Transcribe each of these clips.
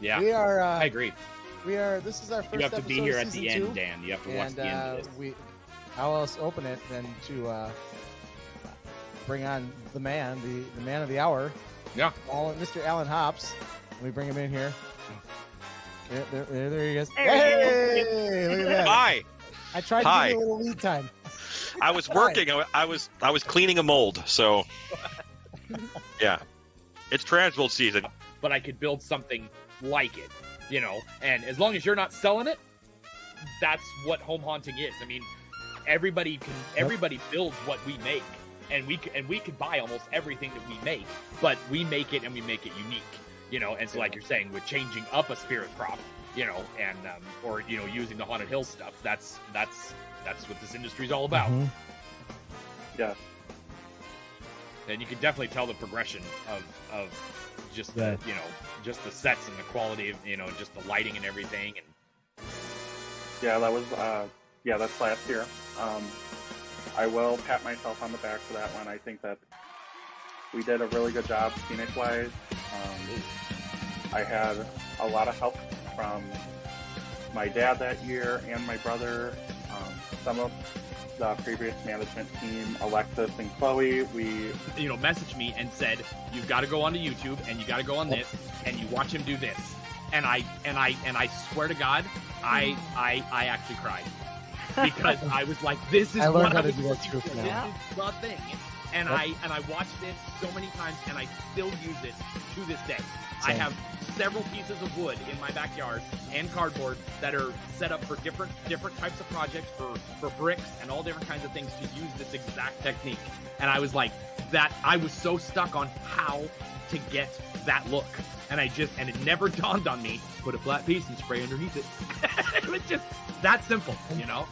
Yeah, We are. I agree. We are. This is our first. You have to be here at the end, 2, Dan. You have to watch the end of this. How else open it than to bring on the man of the hour? Yeah, Mr. Alan Hops. Let me bring him in here. There he is. Hey, look at that. Hi. I tried to give you a little lead time. I was working. I was cleaning a mold. So, yeah, it's Transworld season. but I could build something like it, you know. And as long as you're not selling it, that's what home haunting is. I mean, everybody builds what we make, and we could buy almost everything that we make, but we make it and we make it unique, you know. And so, like you're saying, with changing up a spirit prop, you know, and or you know, using the Haunted Hill stuff, that's what this industry is all about. Mm-hmm. Yeah. And you can definitely tell the progression of just the, you know, just the sets and the quality of, you know, just the lighting and everything. And yeah, that was that's last year. I will pat myself on the back for that one. I think that we did a really good job scenic wise. I had a lot of help from my dad that year and my brother. Some of the previous management team, Alexis and Chloe, we, you know, messaged me and said, you've got to go onto YouTube and you got to go on this and you watch him do this. And I swear to God, I actually cried because I was like, this is I learned what how I to was do that looking too for. now. This is the thing. And I watched it so many times and I still use it to this day. I have several pieces of wood in my backyard and cardboard that are set up for different types of projects, for bricks and all different kinds of things to use this exact technique. And I was like, I was so stuck on how to get that look. And it never dawned on me, put a flat piece and spray underneath it. It was just that simple, you know?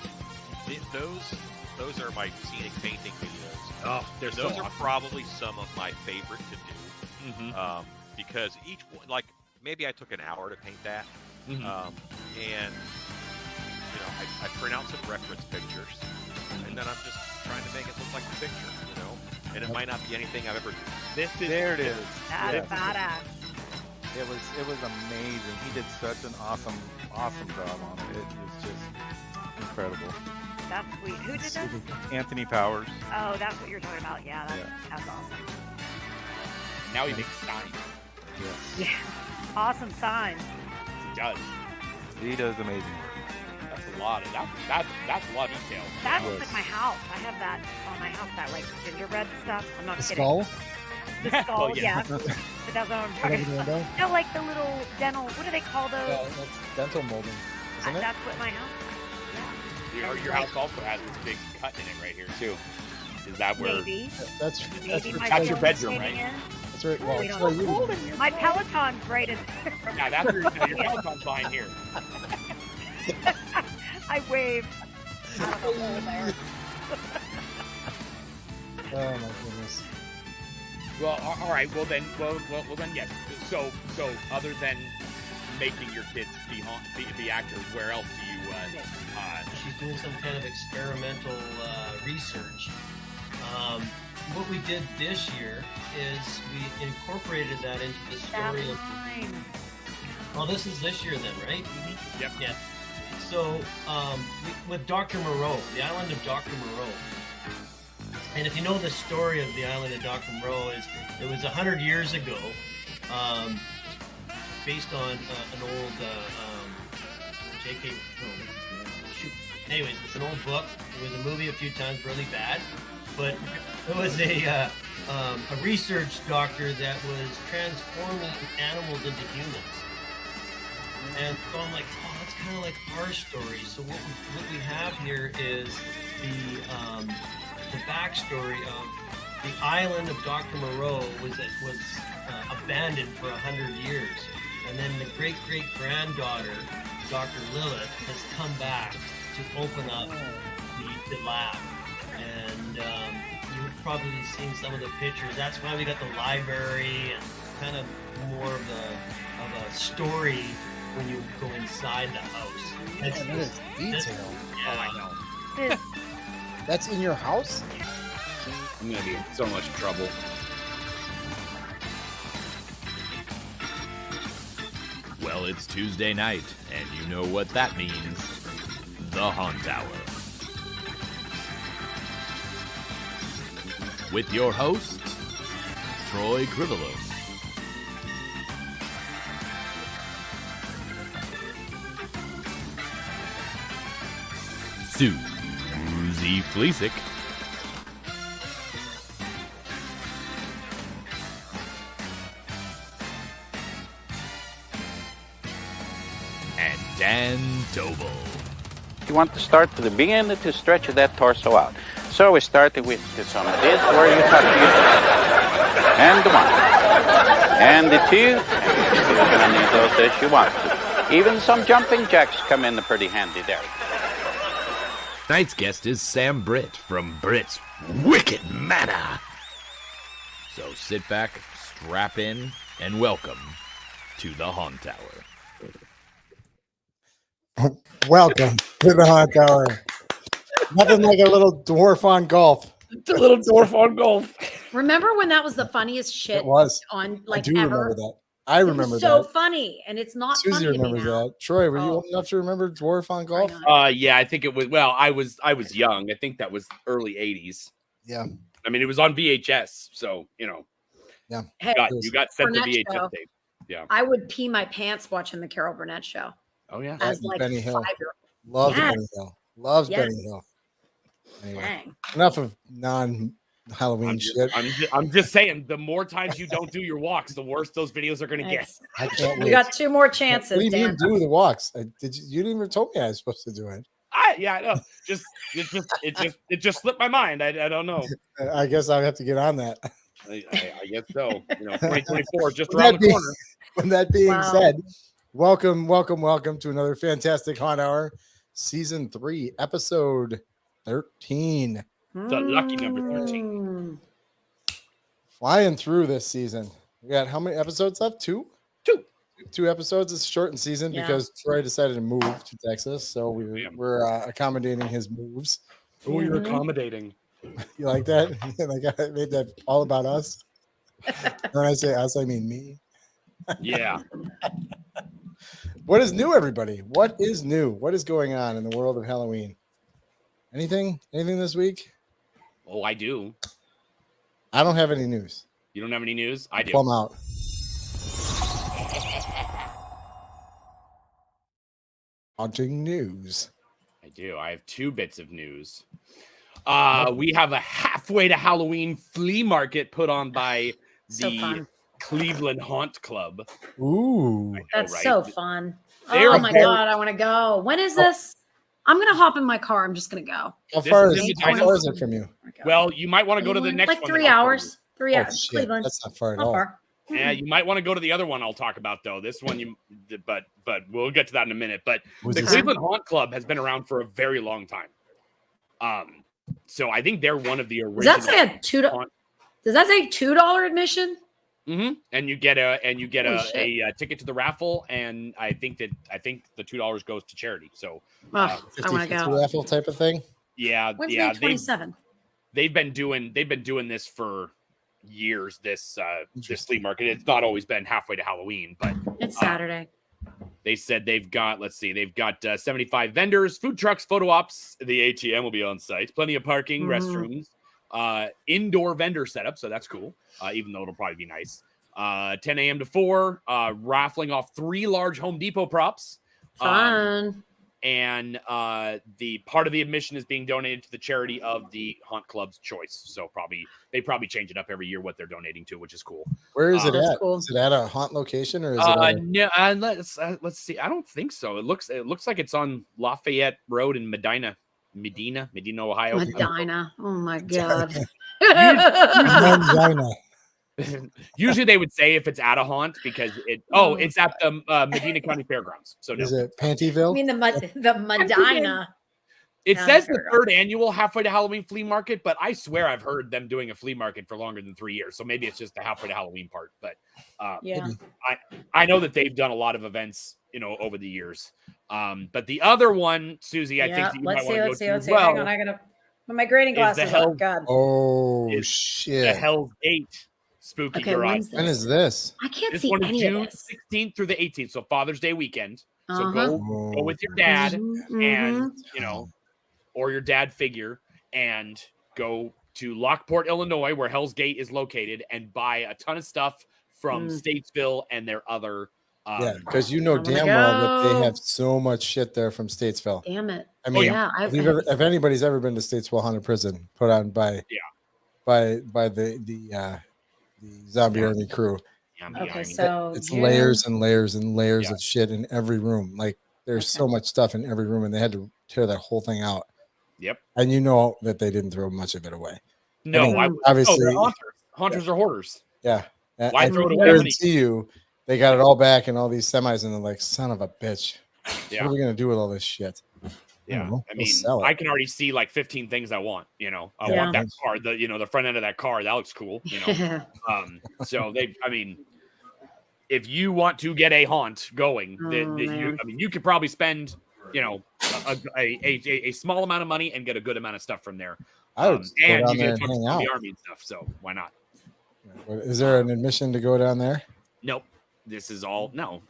Those are my scenic painting videos. Oh, those so are awesome. probably some of my favorite to do. Mm-hmm. Because each one, like, maybe I took an hour to paint that. Mm-hmm. And, you know, I print out some reference pictures, and then I'm just trying to make it look like the picture, you know? And it might not be anything I've ever done. There it is. That's badass. It was amazing. He did such an awesome job on it. It was just incredible. That's sweet. Who did that? Anthony Powers. Oh, that's what you're talking about. Yeah, that's awesome. Now he makes signs. Yes. Yeah. Awesome signs. He does. He does amazing work. That's a lot of that's a lot of detail. That looks like my house. I have that on my house, that like gingerbread stuff. I'm not The kidding. skull? The skull, Well, yeah. yeah. But that's what I'm Over talking the about. window? No, like the little dental, what do they call those? Yeah, that's dental molding, isn't it? That's what my house is. Yeah. Your house also has this big cut in it right here too. Is that where? Maybe. That's That's your bedroom, right? That's right. Well, We it's don't where know. you My Peloton's right in there. Yeah, that's your Peloton's behind here. I waved. Out of the hole there. Oh my goodness. Well, all right. Well then, yes. So other than making your kids be actors, where else do you? She's doing some kind of experimental research. What we did this year is we incorporated that into the story of. Well, this is this year then, right? Mm-hmm. Yep. Yeah. So with Dr. Moreau, the island of Dr. Moreau. And if you know the story of the island of Dr. Moreau, it was 100 years ago, based on an old J.K. Anyways, it's an old book. It was a movie a few times, really bad, but it was a research doctor that was transforming animals into humans. And so I'm like, oh, that's kind of like our story. So what we have here is the backstory of the island of Dr. Moreau was abandoned for 100 years. And then the great-great-granddaughter, Dr. Lilith, has come back to open up the lab. And you've probably seen some of the pictures. That's why we got the library and kind of more of a story when you go inside the house. That is detailed. Yeah, Oh, I know. That's in your house? I'm gonna be in so much trouble. Well, it's Tuesday night, and you know what that means. The Haunt Hour. With your host, Troy Crivello. Susie Fleesick. And Dan Doble. You want to start to the beginning to stretch that torso out. So we started with some of this where you touch it. And the 1. And the 2. And you're going to need those as you want to. Even some jumping jacks come in pretty handy there. Tonight's guest is Sam Britt from Britts Wicked Manor. So sit back, strap in, and welcome to the Haunt Hour. Welcome to the Haunt Hour. Nothing like a little dwarf on golf. The little dwarf on golf. Remember when that was the funniest shit It was. on I like do ever? remember that. I It remember was so that. funny, and it's not Susie funny to me remembers now. that. Troy, were you Oh. old enough to remember dwarf on golf? Yeah, I think it was. Well, I was young. I think that was early '80s. Yeah. I mean, it was on VHS, so you know. Yeah. Hey, You got sent the Burnett VHS show. tape. Yeah. I would pee my pants watching the Carol Burnett show Oh yeah. as and like Benny Hill. 5-year-old. Loves Yes. Benny Hill. Loves Yes. Benny Hill. Anyway, Dang. enough of non-Halloween shit. I'm just saying, the more times you don't do your walks, the worse those videos are gonna get. I can't We wait. got 2 more chances, What do you Dan. mean do the walks? Did you didn't even told me I was supposed to do it. Yeah, I know. It just slipped my mind. I don't know. I guess I'll have to get on that. I guess so. You know, 2024 just With around that the being- corner. With that being Wow. said, welcome to another fantastic Haunt Hour, Season 3, Episode 13. The lucky number 13. Mm. Flying through this season. We got how many episodes left? 2? 2 episodes. It's a shortened season Yeah. because Troy decided to move to Texas, so we're accommodating his moves. Who you're Mhm. accommodating? You like that? Like I made that all about us. When I say us, I mean me. Yeah. What is new, everybody? What is new? What is going on in the world of Halloween? Anything this week? Oh, I do. I don't have any news. You don't have any news? I do. Plum out. Haunting news. I do. I have 2 bits of news. We have a halfway to Halloween flea market put on by So the fun. Cleveland Haunt Club. Ooh. That's right? so fun. They're Oh my very- God, I want to go. When is this? I'm going to hop in my car. I'm just going to go. How This far is is, in how Medina. far is it from you? Well, you might want to go to the next like one. 3 that I'll tell hours. 3 Oh, hours. shit. Cleveland. That's not far at Not all. far. you. Yeah, you might want to go to the other one I'll talk about though. This one but we'll get to that in a minute. But Was the this- Cleveland Haunt Club has been around for a very long time. So I think they're one of the Does original. that say a $2? Does that say $2 admission? Mm-hmm. And you get a Holy shit. a ticket to the raffle, and I think the $2 goes to charity. So Oh, I want to 50 go. raffle type of thing. yeah, When's yeah, May 27? they've been doing this for years. This flea market. It's not always been halfway to Halloween, but It's Saturday. they said they've got 75 vendors, food trucks, photo ops. The ATM will be on site. Plenty of parking, restrooms, indoor vendor setup. So that's cool. Even though it'll probably be nice. 10 a.m. to 4. Raffling off 3 large Home Depot props. Fun. And the part of the admission is being donated to the charity of the Haunt Club's choice. So they probably change it up every year what they're donating to, which is cool. Where is it That's at? cool. Is it at a haunt location or is it at a- No, let's see. I don't think so. It looks like it's on Lafayette Road in Medina, Ohio. Medina. Oh my God. Mangina? Usually they would say if it's at a haunt because it's at the Medina County Fairgrounds. So no. Is it I Pantyville? mean the Medina. It County says the Fairgrounds. 3rd annual halfway to Halloween flea market, but I swear I've heard them doing a flea market for longer than 3 years. So maybe it's just the halfway to Halloween part. But Yeah. I know that they've done a lot of events, over the years. But the other one, Susie, I think that you might Let's want to go see. to Let's as see. well. Hang on, I gotta. But my grading Is the glasses hell- are good. Oh Is the shit! Hell's Gate Spooky Okay, Garage. when's When this? is this? I can't This see one is any June of this. 16th through the 18th, so Father's Day weekend. So Uh-huh. go with your dad and Mhm. or your dad figure, and go to Lockport, Illinois, where Hell's Gate is located, and buy a ton of stuff from Statesville and their other. Yeah, because you know I wanna damn well that they go. have so much shit there from Statesville. Damn it. I mean, yeah. if anybody's ever been to Statesville Haunted Prison, put on by the Zombie Army crew, Okay, so it's June. layers and layers and layers of shit in every room. Like there's so much stuff in every room, and they had to tear that whole thing out. Yep. And you know that they didn't throw much of it away. No, I mean, obviously, they're haunters. Haunters are hoarders. yeah. Why I throw it away? guarantee you, they got it all back in all these semis, and they're like, "Son of a bitch, Yeah. what are we gonna do with all this shit?" Yeah, We'll I mean, sell it. I can already see like 15 things I want. You know, I Yeah. want that car. The front end of that car that looks cool. You know, so I mean, if you want to get a haunt going, you could probably spend, a small amount of money and get a good amount of stuff from there. I would just go and down you there get a and ton hang of out. the army and stuff. So why not? Is there an admission to go down there? Nope. This is all no.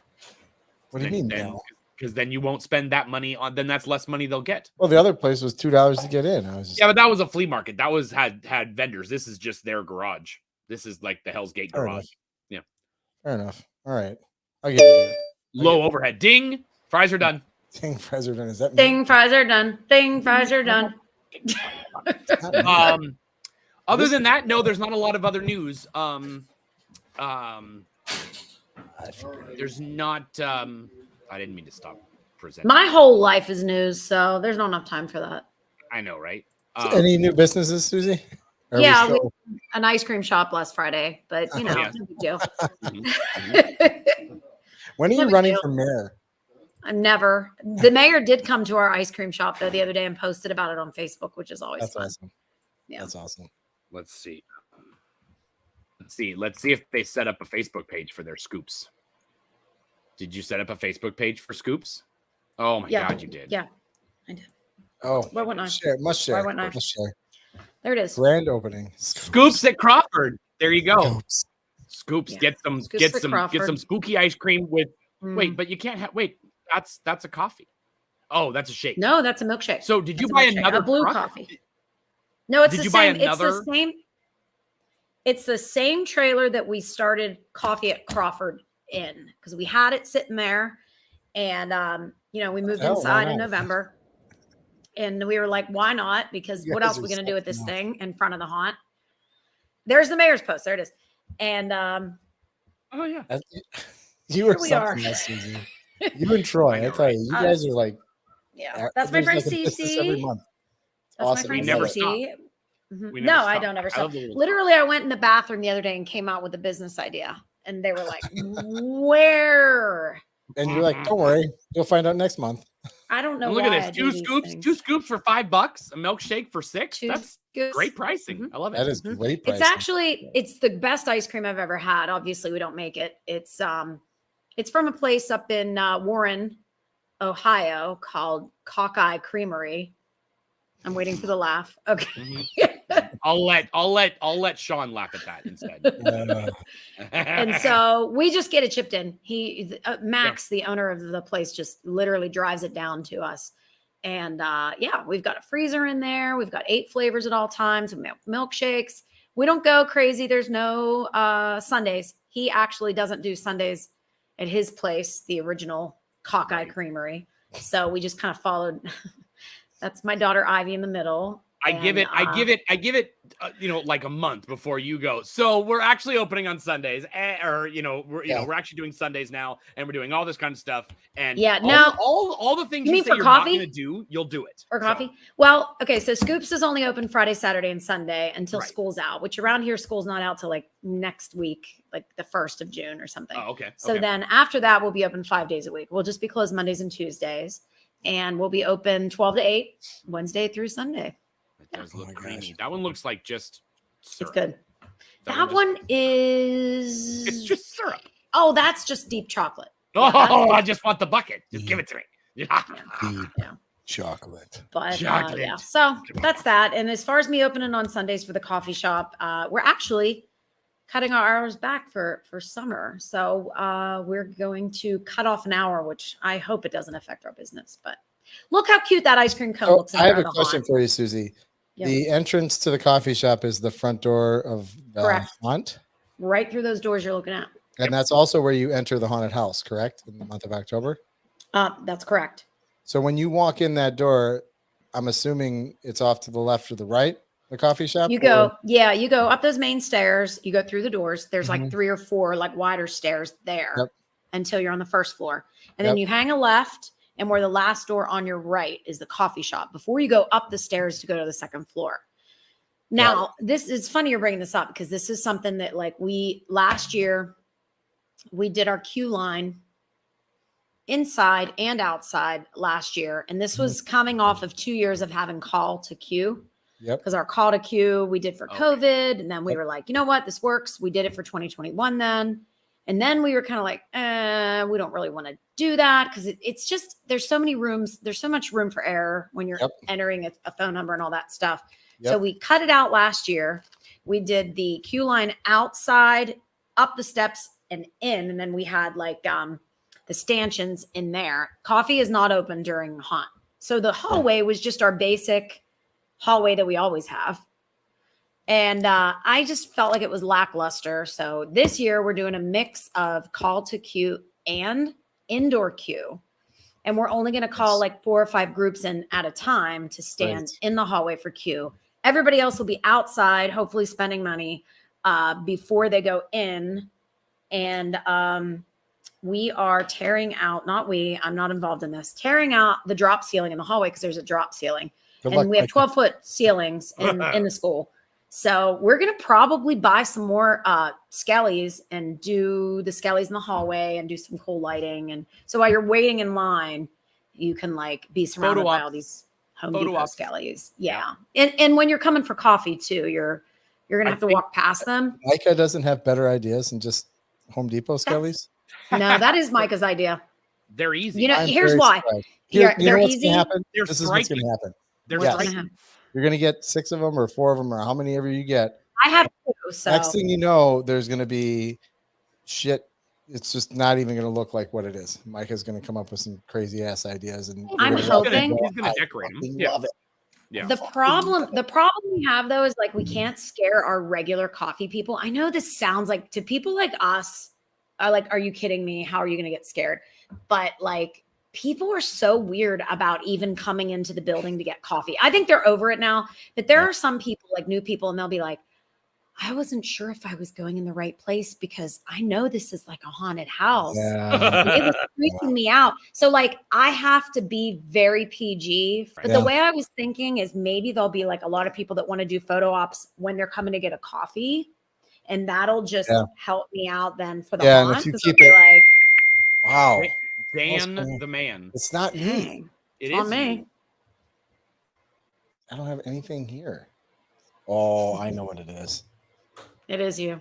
What do you mean? Then, No? because then you won't spend that money on. Then that's less money they'll get. Well, the other place was $2 to get in. I was just, Yeah, but that was a flea market. That was had vendors. This is just their garage. This is like the Hell's Gate Fair garage. enough. Yeah. Fair enough. All right, I'll give you that. Low overhead. Ding. Fries are done. Ding, President, is that me? Thing fries are done. Thing fries are done. Other than that, no, there's not a lot of other news. There's not. I didn't mean to stop presenting. My whole life is news, so there's not enough time for that. I know, right? Any new businesses, Susie? Or are we Yeah, still- an ice cream shop last Friday, but you know, Yeah. no big deal. When are No you big running deal. for mayor? I'm never. The mayor did come to our ice cream shop though the other day and posted about it on Facebook, which is always That's fun. awesome. Yeah. That's awesome. Let's see. Let's see if they set up a Facebook page for their scoops. Did you set up a Facebook page for scoops? Oh my Yeah. God, you did. Yeah, I did. Oh, Why wouldn't I? share, must share. wouldn't I? Must share. There it is. Grand opening. Scoops at Crawford. There you go. Scoops. Scoops. Yeah. Get some. Scoops Get at some. Crawford. Get some spooky ice cream with. Mm. Wait, but you can't have. Wait, that's a coffee. Oh, that's a shake. No, that's a milkshake. So did you That's a buy milkshake. another A blue truck? coffee? No, it's Did the you buy same. It's another- the same. It's the same trailer that we started Coffee at Crawford in because we had it sitting there, and we moved Hell, why inside in not? November, and we were like, "Why not?" Because You what guys else are we are going to do with this something thing in front of the haunt? There's the mayor's post. There it is, and Oh yeah. You were Here we are. something else, Susie. You and Troy, I know, tell you, you guys are like, yeah, that's my there's friend like a business every CC. month. That's Awesome. my friend We never CC. stop. Mhm. We never No, I stop. don't ever I stop. love the little- Literally, I went in the bathroom the other day and came out with a business idea, and they were like, "Where?" And you're like, don't worry, you'll find out next month. I don't know. And look why I at this. do these things. Two scoops for $5, a milkshake for $6. Two That's scoops. great pricing. I love it. That is great. It's pricing. actually it's the best ice cream I've ever had. Obviously, we don't make it. It's from a place up in Warren, Ohio called Cockeye Creamery. I'm waiting for the laugh. Okay. I'll let Sean laugh at that instead. And so we just get it chipped in. Max, the owner of the place, just literally drives it down to us. And we've got a freezer in there. We've got 8 flavors at all times. Milkshakes. We don't go crazy. There's no Sundays. He actually doesn't do Sundays at his place, the original Cockeye Creamery. So we just kind of followed. That's my daughter Ivy in the middle. I give it like a month before you go. So we're actually opening on Sundays, we're actually doing Sundays now, and we're doing all this kind of stuff. And all the things You you mean say for you're coffee? not going to do, you'll do it. Or coffee. Well, okay. So Scoops is only open Friday, Saturday, and Sunday until Right. school's out, which around here, school's not out till like next week, like the 1st of June or something. Oh, okay. So okay. then after that, we'll be open 5 days a week. We'll just be closed Mondays and Tuesdays. And we'll be open 12 to 8, Wednesday through Sunday. It does Oh look my creamy. gosh. That one looks like just syrup. It's good. That That one one is. It's just syrup. Oh, that's just deep chocolate. Oh, that's- I just want the bucket. Just give it to me. Yeah. Chocolate. But Chocolate. yeah, so that's that. And as far as me opening on Sundays for the coffee shop, we're actually cutting our hours back for summer. So we're going to cut off an hour, which I hope it doesn't affect our business. But look how cute that ice cream cone looks. In I have front a of the question haunt. for you, Susie. Yeah. The entrance to the coffee shop is the front door of the Correct. haunt, Right through those doors you're looking at. and that's also where you enter the haunted house, correct? In the month of October. That's correct. So when you walk in that door, I'm assuming it's off to the left or the right, the coffee shop. You go, yeah, you go up those main stairs. You go through the doors. There's like Mhm. 3 or 4 like wider stairs there Yep. until you're on the first floor. And then Yep. you hang a left, and where the last door on your right is the coffee shop before you go up the stairs to go to the second floor. Now, this is funny you're bringing this up because this is something that like last year we did our queue line inside and outside last year. And this was coming off of 2 years of having call to queue. Yep. Because our call to queue we did for Okay. COVID. And then we were like, you know what? This works. We did it for 2021 then. And then we were kind of like, we don't really want to do that because it's just, there's so many rooms. There's so much room for error when you're Yep. entering a phone number and all that stuff. Yep. So we cut it out last year. We did the queue line outside, up the steps and in. And then we had like the stanchions in there. Coffee is not open during haunt. So the hallway was just our basic hallway that we always have. And I just felt like it was lackluster. So this year we're doing a mix of call to queue and indoor queue. And we're only going to call like 4 or 5 groups in at a time to stand Right. in the hallway for queue. Everybody else will be outside, hopefully spending money before they go in. And we are tearing out, I'm not involved in this, tearing out the drop ceiling in the hallway because there's a drop ceiling. Good And luck, we have Michael. 12-foot ceilings in the school. So we're going to probably buy some more skellies and do the skellies in the hallway and do some cool lighting. And so while you're waiting in line, you can like be surrounded Photo by ops. all these Home Photo Depot ops. skellies. Yeah. And when you're coming for coffee too, you're going to I have to think- walk past them. Micah doesn't have better ideas than just Home Depot skellies. No, that is Micah's idea. They're easy. You know, I'm here's very why. surprised. Yeah, You know they're what's easy. gonna happen? They're This is what's striking. gonna happen. They're Yes. What's striking. gonna happen? You're gonna get 6 of them or 4 of them or how many ever you get. I have 2, so Next thing you know, there's gonna be shit. It's just not even gonna look like what it is. Micah's gonna come up with some crazy ass ideas, and you're I'm gonna love it. hoping- He's gonna I decorate 'em. fucking Yeah. love it. Yeah. the problem we have though is like we can't scare our regular coffee people. I know this sounds like to people like us are like, are you kidding me? How are you going to get scared? But like people are so weird about even coming into the building to get coffee. I think they're over it now, but there are some people like new people and they'll be like, I wasn't sure if I was going in the right place because I know this is like a haunted house. Yeah. And it was freaking me out. So like I have to be very PG. But Yeah. the way I was thinking is maybe there'll be like a lot of people that want to do photo ops when they're coming to get a coffee. And that'll just Yeah. help me out then for the Yeah, and haunt. if you 'cause keep they'll be it- like, Wow. Dan the man. It's not me. dang, It on is me. you. I don't have anything here. Oh, I know what it is. It is you.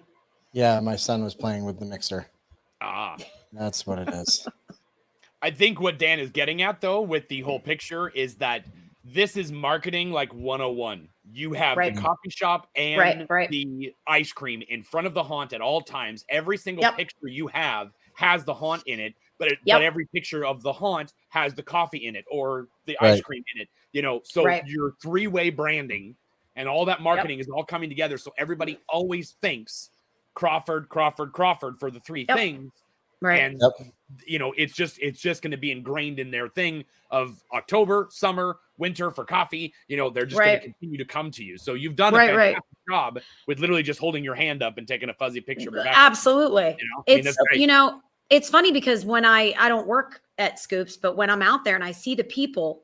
Yeah, my son was playing with the mixer. Ah. That's what it is. I think what Dan is getting at though with the whole picture is that this is marketing like 101. You have Right. the coffee shop and Right. the ice cream in front of the haunt at all times. Every single Yep. picture you have has the haunt in it, but Yep. but every picture of the haunt has the coffee in it or the ice Right. cream in it. You know, so Right. your 3-way branding and all that marketing is all coming together. So everybody always thinks Crawford for the 3 Yep. things. Right. And Yep. you know, it's just going to be ingrained in their thing of October, summer, winter for coffee. You know, they're just going Right. to continue to come to you. So you've done a Right, fantastic job with literally just holding your hand up and taking a fuzzy picture of your back. Absolutely. You know, I mean, It's, that's great. you know, it's funny because when I don't work at Scoops, but when I'm out there and I see the people,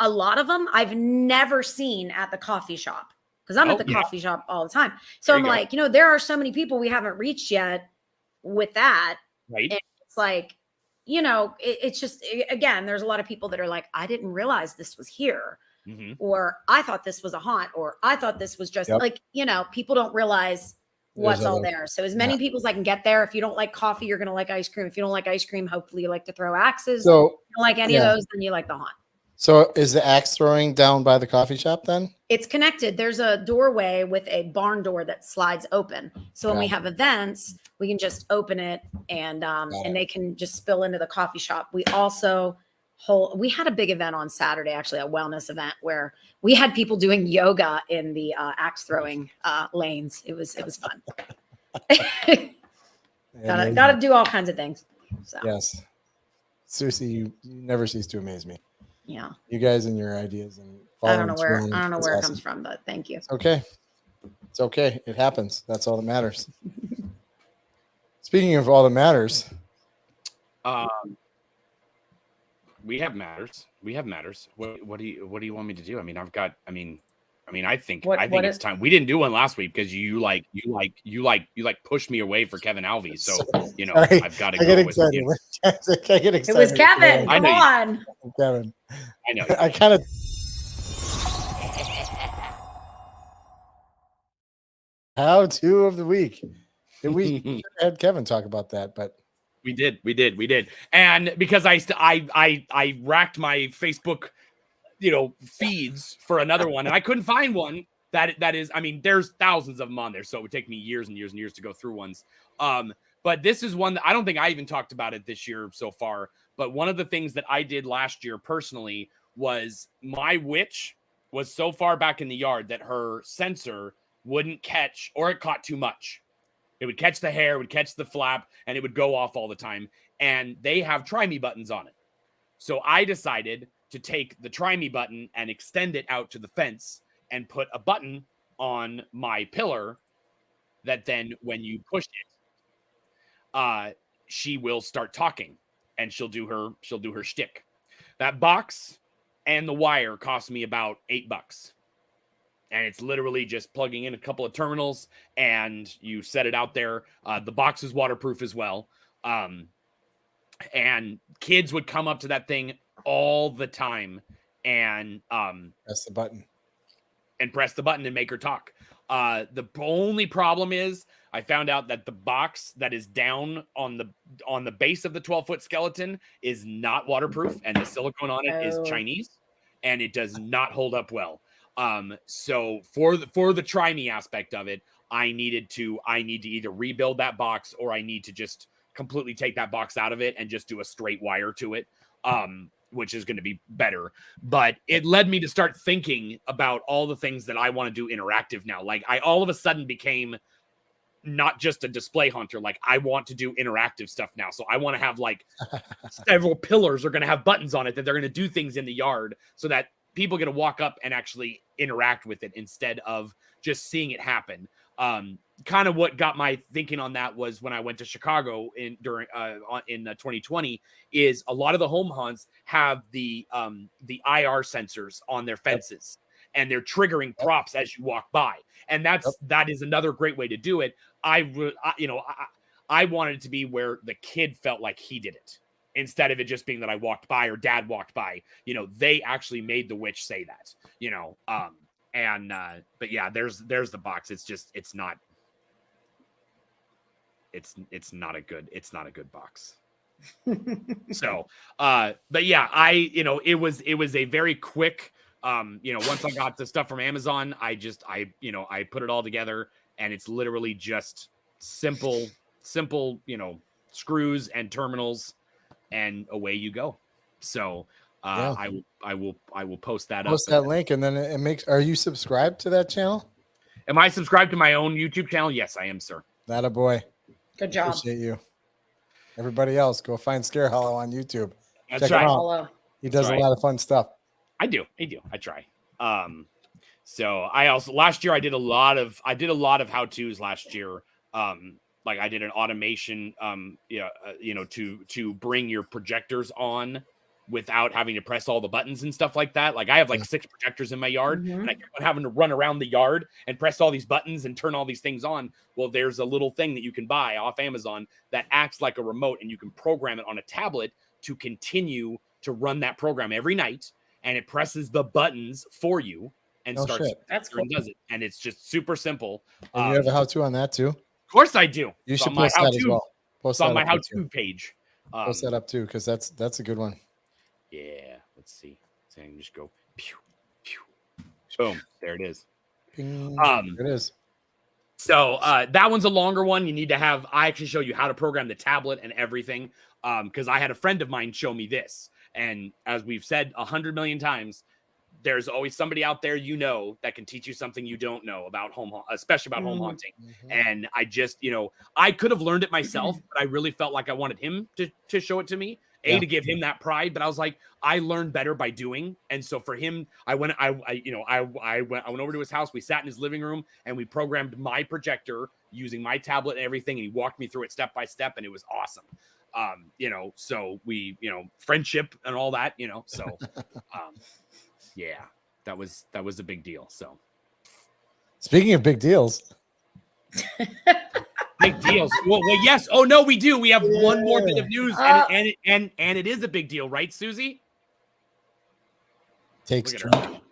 a lot of them I've never seen at the coffee shop because I'm Oh, at the yeah. coffee shop all the time. So There I'm you go. like, you know, there are so many people we haven't reached yet with that. Right. And it's like, you know, it's just, again, there's a lot of people that are like, I didn't realize this was here. hmm Or I thought this was a haunt, or I thought this was just Yep. like, you know, people don't realize what's There's all other- there. So as many yeah. people as I can get there. If you don't like coffee, you're going to like ice cream. If you don't like ice cream, hopefully you like to throw axes. So If you don't like any yeah. of those, then you like the haunt. So is the axe throwing down by the coffee shop then? It's connected. There's a doorway with a barn door that slides open. So when we have events, we can just open it and they can just spill into the coffee shop. We also we had a big event on Saturday, actually a wellness event where we had people doing yoga in the axe throwing lanes. It was fun. Gotta do all kinds of things. So. Yes. Seriously, you never cease to amaze me. Yeah. You guys and your ideas and I don't know where it awesome. comes from, but thank you. It's okay. It's okay. It happens. That's all that matters. Speaking of all that matters. We have matters. What do you want me to do? I mean, I think it's time. We didn't do one last week because you pushed me away for Kevin Alvey. So Sorry. I've got to I go get with excited. you. I get excited. It was Kevin. Come on. Kevin. I know. I kind of. How to of the week. We had Kevin talk about that, but we did. And because I racked my Facebook, feeds for another one, and I couldn't find one that is. I mean, there's thousands of them on there, so it would take me years and years and years to go through ones. But this is one that I don't think I even talked about it this year so far. But one of the things that I did last year personally was my witch was so far back in the yard that her sensor wouldn't catch, or it caught too much. It would catch the hair, would catch the flap, and it would go off all the time. And they have try me buttons on it. So I decided to take the try me button and extend it out to the fence and put a button on my pillar that then when you push it, she will start talking and she'll do her shtick. That box and the wire cost me about $8. And it's literally just plugging in a couple of terminals and you set it out there. The box is waterproof as well. And kids would come up to that thing all the time and press the button and make her talk. The only problem is I found out that the box that is down on the base of the 12-foot skeleton is not waterproof, and the silicone on it is Chinese, and it does not hold up well. So for the try me aspect of it, I need to either rebuild that box or I need to just completely take that box out of it and just do a straight wire to it, which is going to be better. But it led me to start thinking about all the things that I want to do interactive now. Like I all of a sudden became not just a display hunter. Like I want to do interactive stuff now. So I want to have like several pillars are going to have buttons on it that they're going to do things in the yard so that people get to walk up and actually interact with it instead of just seeing it happen. Kind of what got my thinking on that was when I went to Chicago in 2020 is a lot of the home hunts have the IR sensors on their fences and they're triggering props as you walk by. And that is another great way to do it. I wanted it to be where the kid felt like he did it instead of it just being that I walked by or dad walked by. They actually made the witch say that, but yeah, there's the box. It's not a good box. So, but yeah, it was a very quick, once I got the stuff from Amazon, I put it all together and it's literally just simple, screws and terminals and away you go. So, I will post that up. Post that link, and then it makes. Are you subscribed to that channel? Am I subscribed to my own YouTube channel? Yes, I am, sir. That a boy. Good job. Appreciate you. Everybody else, go find Scare Hollow on YouTube. That's Check right. him out. He does a lot of fun stuff. I do. I try. So I also last year I did a lot of how-tos last year. Like I did an automation, to bring your projectors on without having to press all the buttons and stuff like that. Like I have like 6 projectors in my yard and I kept on having to run around the yard and press all these buttons and turn all these things on. Well, there's a little thing that you can buy off Amazon that acts like a remote and you can program it on a tablet to continue to run that program every night. And it presses the buttons for you and starts. That's cool. And does it. And it's just super simple. And you have a how-to on that too? Of course I do. You should post that as well. Post on my how-to page. Post that up too, because that's a good one. Yeah. Let's see. and just go pew, pew, boom. There it is. Bing. It is. So that one's a longer one. You need to have. I actually show you how to program the tablet and everything. Because I had a friend of mine show me this, and as we've said 100 million times, there's always somebody out there that can teach you something you don't know about especially about home haunting. And I just, I could have learned it myself, but I really felt like I wanted him to show it to me, to give him that pride. But I was like, I learned better by doing. And so for him, I went over to his house. We sat in his living room and we programmed my projector using my tablet and everything. And he walked me through it step by step, and it was awesome. So we, friendship and all that, so, yeah, that was a big deal. So speaking of big deals, big deals. Well, yes. Oh no, we do. We have one more bit of news, and it is a big deal, right, Susie? Takes drink.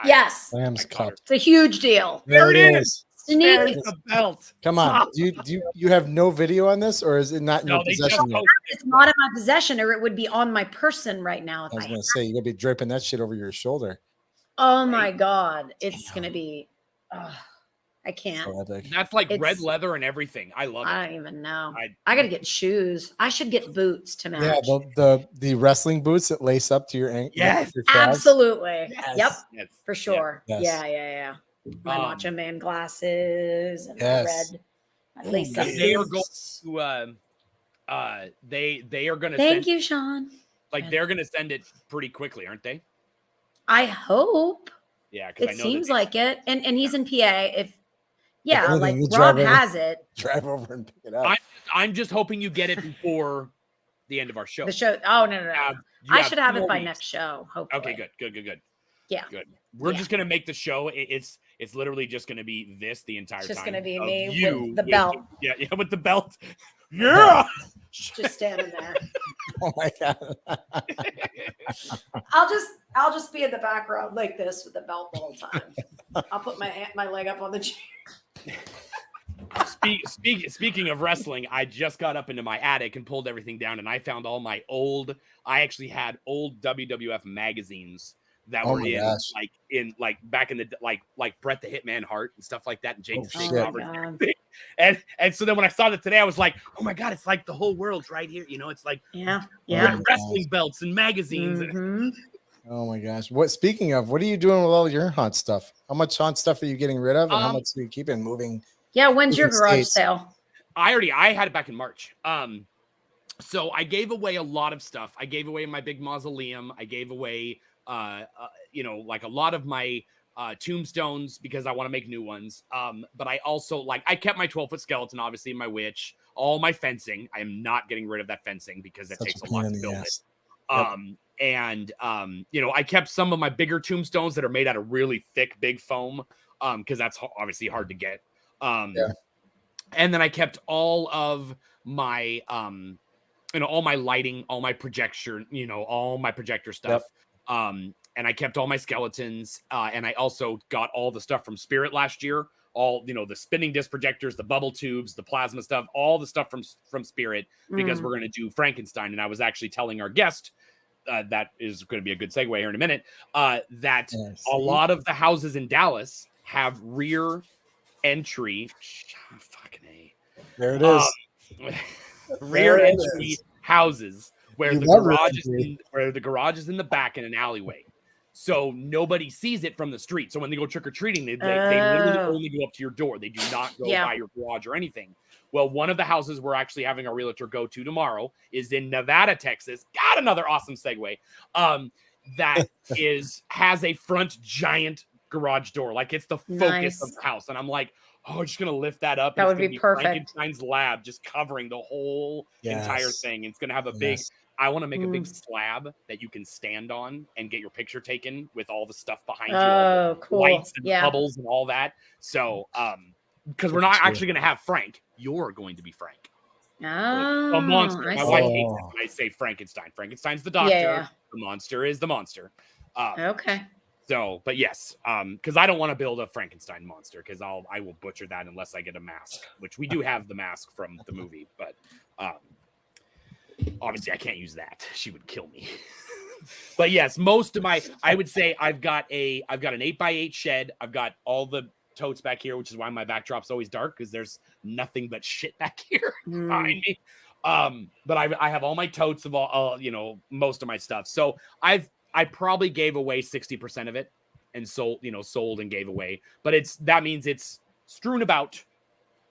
Yes. Lamb's cup. It's a huge deal. There it is. Sneak. The belt. Come on. Do you have no video on this, or is it not in your possession yet? It's not in my possession, or it would be on my person right now. If I was going to say, you got to be draping that shit over your shoulder. Oh my God. It's going to be, I can't. That's like red leather and everything. I love it. I don't even know. I got to get shoes. I should get boots to match. Yeah, the wrestling boots that lace up to your ankle. Yes, absolutely. Yes. Yep, for sure. Yes. Yeah. My Macho Man glasses and my lace up they are boots. going to they are going to Thank you, Sean. Like they're going to send it pretty quickly, aren't they? I hope. Yeah, because it I know seems like it. And he's in PA. Anything, like you Rob drive has it. Drive over and pick it up. I'm just hoping you get it before the end of our show. The show. Oh no. I should have it by next show. Hopefully. Okay, good. Yeah. Good. We're just gonna make the show. It's literally just gonna be this the entire time. It's just gonna be me with the belt. With the belt. Yeah. Just standing there. Oh my God. I'll just be in the background like this with the belt the whole time. I'll put my leg up on the chair. Speaking of wrestling, I just got up into my attic and pulled everything down, and I found all my I actually had old WWF magazines that were back in the like Bret the Hitman Hart and stuff like that, and Jake the Snake Roberts and so then when I saw that today, I was like, oh my God, it's like the whole world's right here. It's like wrestling belts and magazines. Mm-hmm. Oh my gosh. Speaking of, what are you doing with all your haunt stuff? How much haunt stuff are you getting rid of, and how much are you keeping moving? Yeah, when's your garage sale? I had it back in March. So I gave away a lot of stuff. I gave away my big mausoleum. I gave away like a lot of my tombstones because I want to make new ones. But I also I kept my 12-foot skeleton, obviously, my witch, all my fencing. I am not getting rid of that fencing because it takes a lot to build it. And I kept some of my bigger tombstones that are made out of really thick, big foam, because that's obviously hard to get. And then I kept all of my all my lighting, all my projection, all my projector stuff. And I kept all my skeletons, and I also got all the stuff from Spirit last year. All the spinning disc projectors, the bubble tubes, the plasma stuff, all the stuff from Spirit, because we're going to do Frankenstein. And I was actually telling our guest that is going to be a good segue here in a minute. That a lot of the houses in Dallas have rear entry. Fucking A. There it is. Rear entry houses where the garage is in the back in an alleyway. So nobody sees it from the street. So when they go trick-or-treating, they literally only go up to your door. They do not go by your garage or anything. Well, one of the houses we're actually having our realtor go to tomorrow is in Nevada, Texas. Got another awesome segue. That has a front giant garage door. Like it's the focus of the house. And I'm like, I'm just going to lift that up. That would be perfect. Frankenstein's lab just covering the whole entire thing. It's going to have a big... I want to make a big slab that you can stand on and get your picture taken with all the stuff behind you, cool. Lights and bubbles and all that. So, because we're not actually going to have Frank, you're going to be Frank. Oh, a monster. My wife hates it when I say Frankenstein. Frankenstein's the doctor. Yeah. The monster is the monster. Okay. So, but yes, because I don't want to build a Frankenstein monster because I will butcher that unless I get a mask, which we do have the mask from the movie, but obviously I can't use that. She would kill me. But yes, most of my, I would say I've got an 8x8 shed. I've got all the totes back here, which is why my backdrop's always dark because there's nothing but shit back here behind me. But I have all my totes of all most of my stuff. So I probably gave away 60% of it and sold and gave away. But that means it's strewn about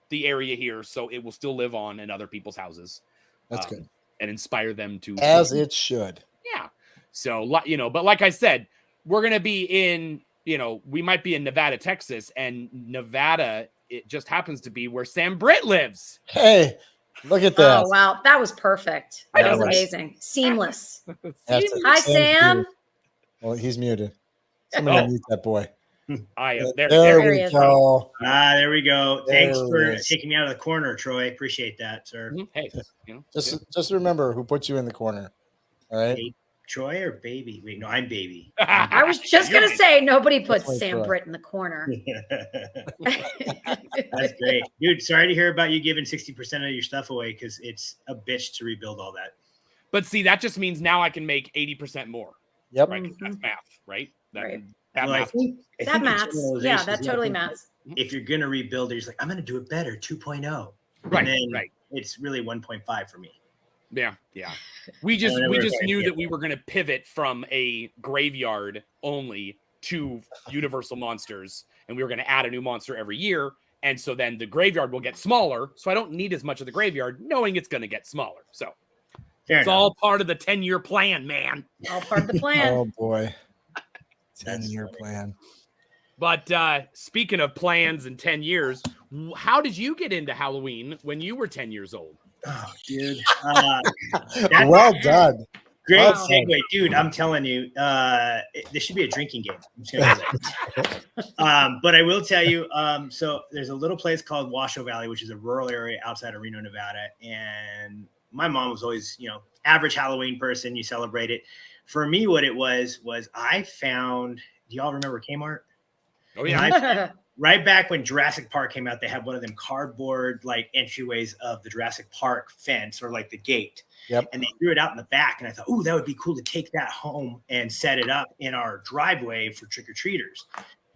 the area here, so it will still live on in other people's houses. That's good. And inspire them to as it should. Yeah. So but like I said, we're gonna be in, we might be in Nevada, Texas, and Nevada, it just happens to be where Sam Britt lives. Hey, look at that. Oh wow, that was perfect. That was amazing. Seamless. Hi, Sam. Well, he's muted. Somebody mute that boy. I am there we go. There we go. Thanks for taking me out of the corner, Troy. Appreciate that, sir. Hey, just remember who put you in the corner. All right. Hey, Troy or Baby? Wait, no, I'm Baby. I was just gonna say nobody puts Sam Britt in the corner. That's great, dude. Sorry to hear about you giving 60% of your stuff away because it's a bitch to rebuild all that. But see, that just means now I can make 80% more. Yep. Right. That's math, right? Right. That Well, math. That maths. Yeah, that totally maths. If you're gonna rebuild it, you're like, I'm gonna do it better, 2.0. Right. And then Right. It's really 1.5 for me. Yeah. We just knew that we were going to pivot from a graveyard only to universal monsters, and we were going to add a new monster every year. And so then the graveyard will get smaller. So I don't need as much of the graveyard, knowing it's going to get smaller. So it's all part of the 10-year plan, man. All part of the plan. Oh boy. 10-year plan. But speaking of plans and 10 years, how did you get into Halloween when you were 10 years old? Oh, dude. Well done. Great Well segue, done. dude. I'm telling you, this should be a drinking game. I'm just gonna say that. But I will tell you, so there's a little place called Washoe Valley, which is a rural area outside of Reno, Nevada. And my mom was always, average Halloween person. You celebrate it. For me, what it was I found, do y'all remember Kmart? Oh, yeah. Right back when Jurassic Park came out, they had one of them cardboard like entryways of the Jurassic Park fence or like the gate. Yep. And they threw it out in the back. And I thought, oh, that would be cool to take that home and set it up in our driveway for trick-or-treaters.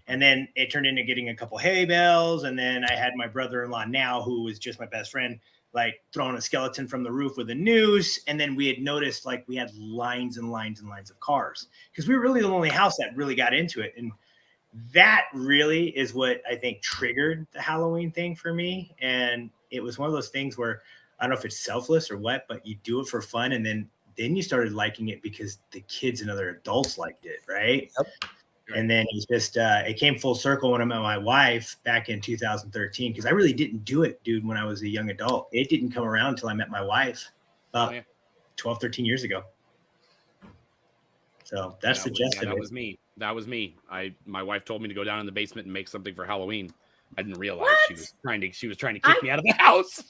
And then it turned into getting a couple hay bales. And then I had my brother-in-law now, who was just my best friend, like throwing a skeleton from the roof with a noose. And then we had noticed like we had lines and lines and lines of cars because we were really the only house that really got into it. And that really is what I think triggered the Halloween thing for me. And it was one of those things where I don't know if it's selfless or what, but you do it for fun. And then you started liking it because the kids and other adults liked it. Right. Yep. And then it just, it came full circle when I met my wife back in 2013, because I really didn't do it, dude, when I was a young adult. It didn't come around until I met my wife about 12, 13 years ago. So that's the gist of it. That was me. My wife told me to go down in the basement and make something for Halloween. I didn't realize she was trying to kick me out of the house.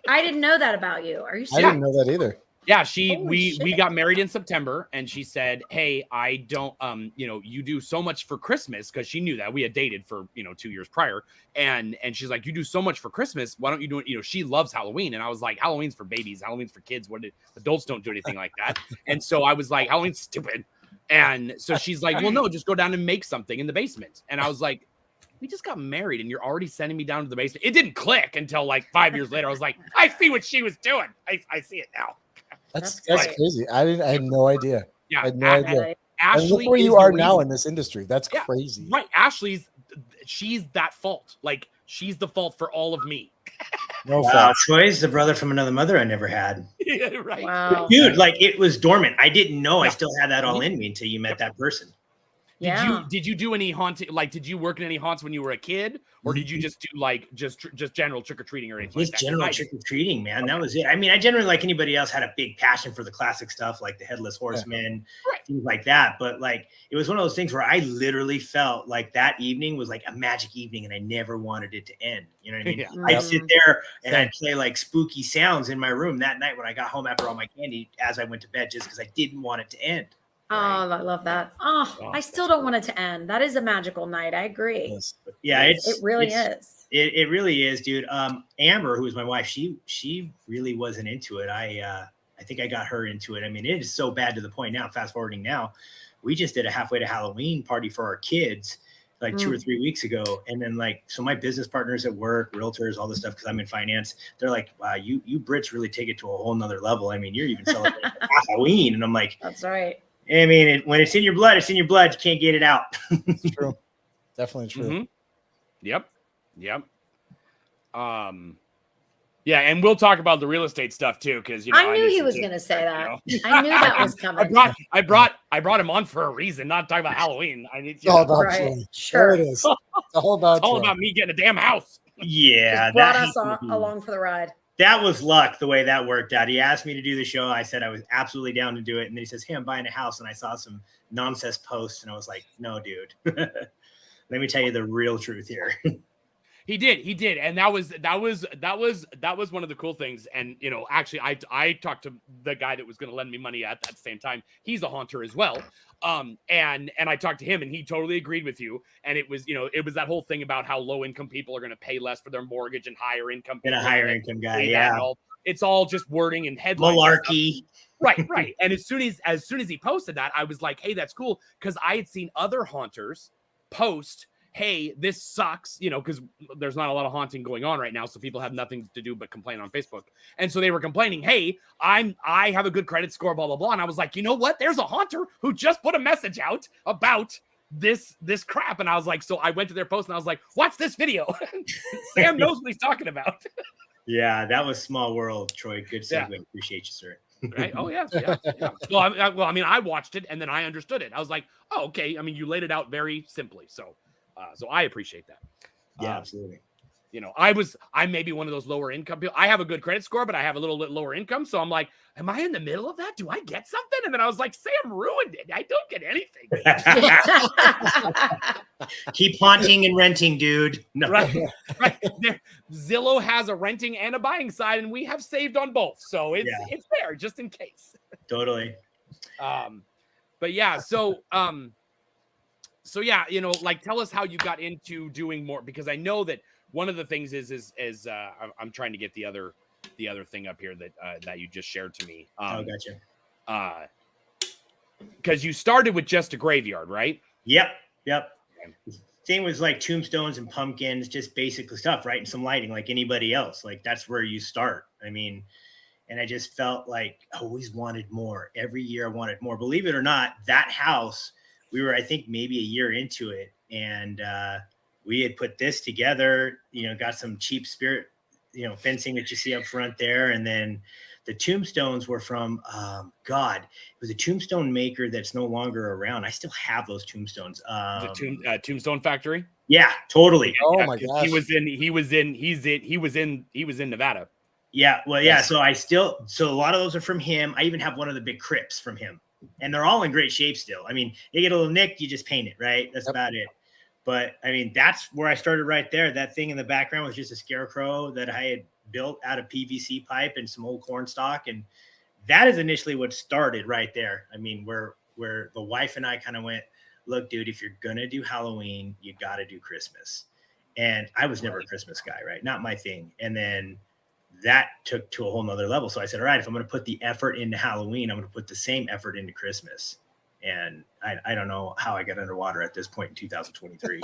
I didn't know that about you. Are you serious? I didn't know that either. Yeah, we got married in September, and she said, "Hey, I don't you do so much for Christmas," because she knew that we had dated for 2 years prior, and she's like, "You do so much for Christmas. Why don't you do it?" She loves Halloween, and I was like, "Halloween's for babies. Halloween's for kids. Adults don't do anything like that." And so I was like, "Halloween's stupid." And so she's like, "Well, no, just go down and make something in the basement." And I was like, "We just got married and you're already sending me down to the basement." It didn't click until like 5 years later. I was like, "I see what she was doing. I see it now." That's crazy. I had no idea. Yeah. I had no idea. Ashley, and look where you are now in this industry. That's crazy. Right. She's that fault. Like she's the fault for all of me. No fault. Troy's the brother from another mother I never had. Yeah, right. Wow. Dude, like it was dormant. I didn't know I still had that all in me until you met that person. Did you do any haunting? Like, did you work in any haunts when you were a kid, or did you just do like just general trick or treating or anything? Just general trick or treating, man. That was it. I mean, I generally, like anybody else, had a big passion for the classic stuff, like the Headless Horseman, things like that. But like, it was one of those things where I literally felt like that evening was like a magic evening, and I never wanted it to end. You know what I mean? Yeah. I'd sit there and I'd play like spooky sounds in my room that night when I got home after all my candy as I went to bed, just because I didn't want it to end. Oh, I love that. Oh, I still don't want it to end. That is a magical night. I agree. Yeah, it really is. It really is, dude. Amber, who was my wife, she really wasn't into it. I I think I got her into it. I mean, it is so bad to the point now, fast forwarding now, we just did a halfway to Halloween party for our kids like 2 or 3 weeks ago. And then like, so my business partners at work, realtors, all this stuff, cause I'm in finance, they're like, wow, you Brits really take it to a whole nother level. I mean, you're even celebrating Halloween. And I'm like, that's right. I mean, when it's in your blood, it's in your blood. You can't get it out. It's true. Definitely true. Mm-hmm. Yep. Yeah, and we'll talk about the real estate stuff too, because I knew he was going to say that. I knew that was coming. I brought him on for a reason, not talking about Halloween. I need all about right. Troy. Sure. There it is. It's all about it's all Troy. about me getting a damn house. Yeah, just brought us along for the ride. That was luck the way that worked out. He asked me to do the show. I said I was absolutely down to do it. And then he says, hey, I'm buying a house. And I saw some nonsense posts and I was like, no, dude, let me tell you the real truth here. He did. And that was one of the cool things. And, you know, actually I talked to the guy that was going to lend me money at that same time. He's a haunter as well. And I talked to him and he totally agreed with you. And it was, you know, it was that whole thing about how low income people are going to pay less for their mortgage and higher income. And a higher income guy. Yeah. It's all just wording and headlines. Malarkey. Right. And as soon as he posted that, I was like, hey, that's cool. Cause I had seen other haunters post, hey, this sucks, you know, because there's not a lot of haunting going on right now, so people have nothing to do but complain on Facebook. And so they were complaining, hey, I have a good credit score, blah, blah, blah. And I was like, you know what? There's a haunter who just put a message out about this crap. And I was like, so I went to their post and I was like, watch this video. Sam knows what he's talking about. Yeah, that was small world, Troy. Good segue. Yeah. Appreciate you, sir. Right? Oh, yeah. Well, I mean, I watched it and then I understood it. I was like, oh, okay. I mean, you laid it out very simply. So I appreciate that. Yeah, absolutely. You know, I'm maybe one of those lower income people. I have a good credit score, but I have a little bit lower income. So I'm like, am I in the middle of that? Do I get something? And then I was like, Sam ruined it. I don't get anything. Keep haunting and renting, dude. No. Right. Zillow has a renting and a buying side, and we have saved on both. So it's there just in case. Totally. But yeah, so yeah, you know, like tell us how you got into doing more, because I know that one of the things is I'm trying to get the other thing up here that you just shared to me. Gotcha. Because you started with just a graveyard, right? Yep. The thing was like tombstones and pumpkins, just basic stuff, right? And some lighting, like anybody else. Like that's where you start. I mean, and I just felt like I always wanted more. Every year I wanted more. Believe it or not, that house, we were, I think, maybe a year into it. And we had put this together, you know, got some cheap spirit, you know, fencing that you see up front there. And then the tombstones were from, it was a tombstone maker that's no longer around. I still have those tombstones. The Tombstone Factory? Yeah, totally. Oh my gosh. He was in Nevada. Yeah. Well, yeah. So a lot of those are from him. I even have one of the big crypts from him. And they're all in great shape still. I mean, you get a little nicked, you just paint it, right? That's about it. But I mean, that's where I started right there. That thing in the background was just a scarecrow that I had built out of PVC pipe and some old corn stalk. And that is initially what started right there. I mean, where the wife and I kind of went, look, dude, if you're going to do Halloween, you got to do Christmas. And I was never a Christmas guy, right? Not my thing. And then that took to a whole nother level. So I said, all right, if I'm going to put the effort into Halloween, I'm going to put the same effort into Christmas. And I don't know how I got underwater at this point in 2023.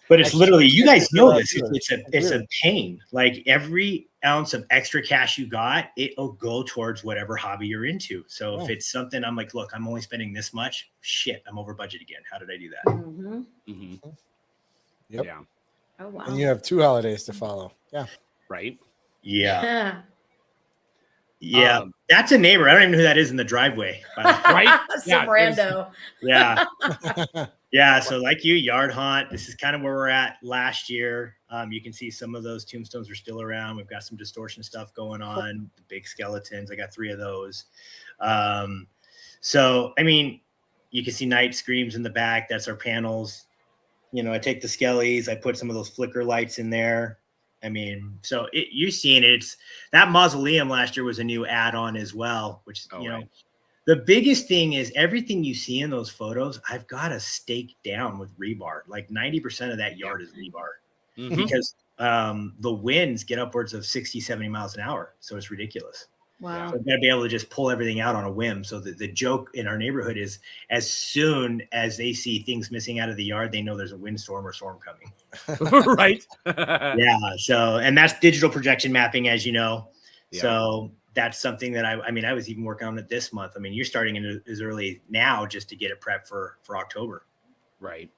But it's literally, you guys know this. It's a pain. Like every ounce of extra cash you got, it'll go towards whatever hobby you're into. So if it's something I'm like, look, I'm only spending this much. Shit, I'm over budget again. How did I do that? Mm-hmm. Mm-hmm. Yep. Yeah. Oh, wow. And you have 2 holidays to follow. Yeah. Right. Yeah. Yeah. That's a neighbor. I don't even know who that is in the driveway. Right. Some rando. Yeah. Yeah. So like you, yard haunt. This is kind of where we're at last year. You can see some of those tombstones are still around. We've got some distortion stuff going on. The big skeletons. I got 3 of those. So, I mean, you can see Night Screams in the back. That's our panels. You know, I take the skellies. I put some of those flicker lights in there. I mean, so you're seeing it. It's that mausoleum last year was a new add-on as well, which, you know, the biggest thing is everything you see in those photos, I've got to stake down with rebar. Like 90% of that yard is rebar because the winds get upwards of 60, 70 miles an hour. So it's ridiculous. Wow. So I've got to be able to just pull everything out on a whim. So the joke in our neighborhood is, as soon as they see things missing out of the yard, they know there's a windstorm or storm coming. Right. Yeah. So, and that's digital projection mapping, as you know. Yeah. So that's something that I mean, I was even working on it this month. I mean, you're starting in as early now just to get it prepped for October. Right.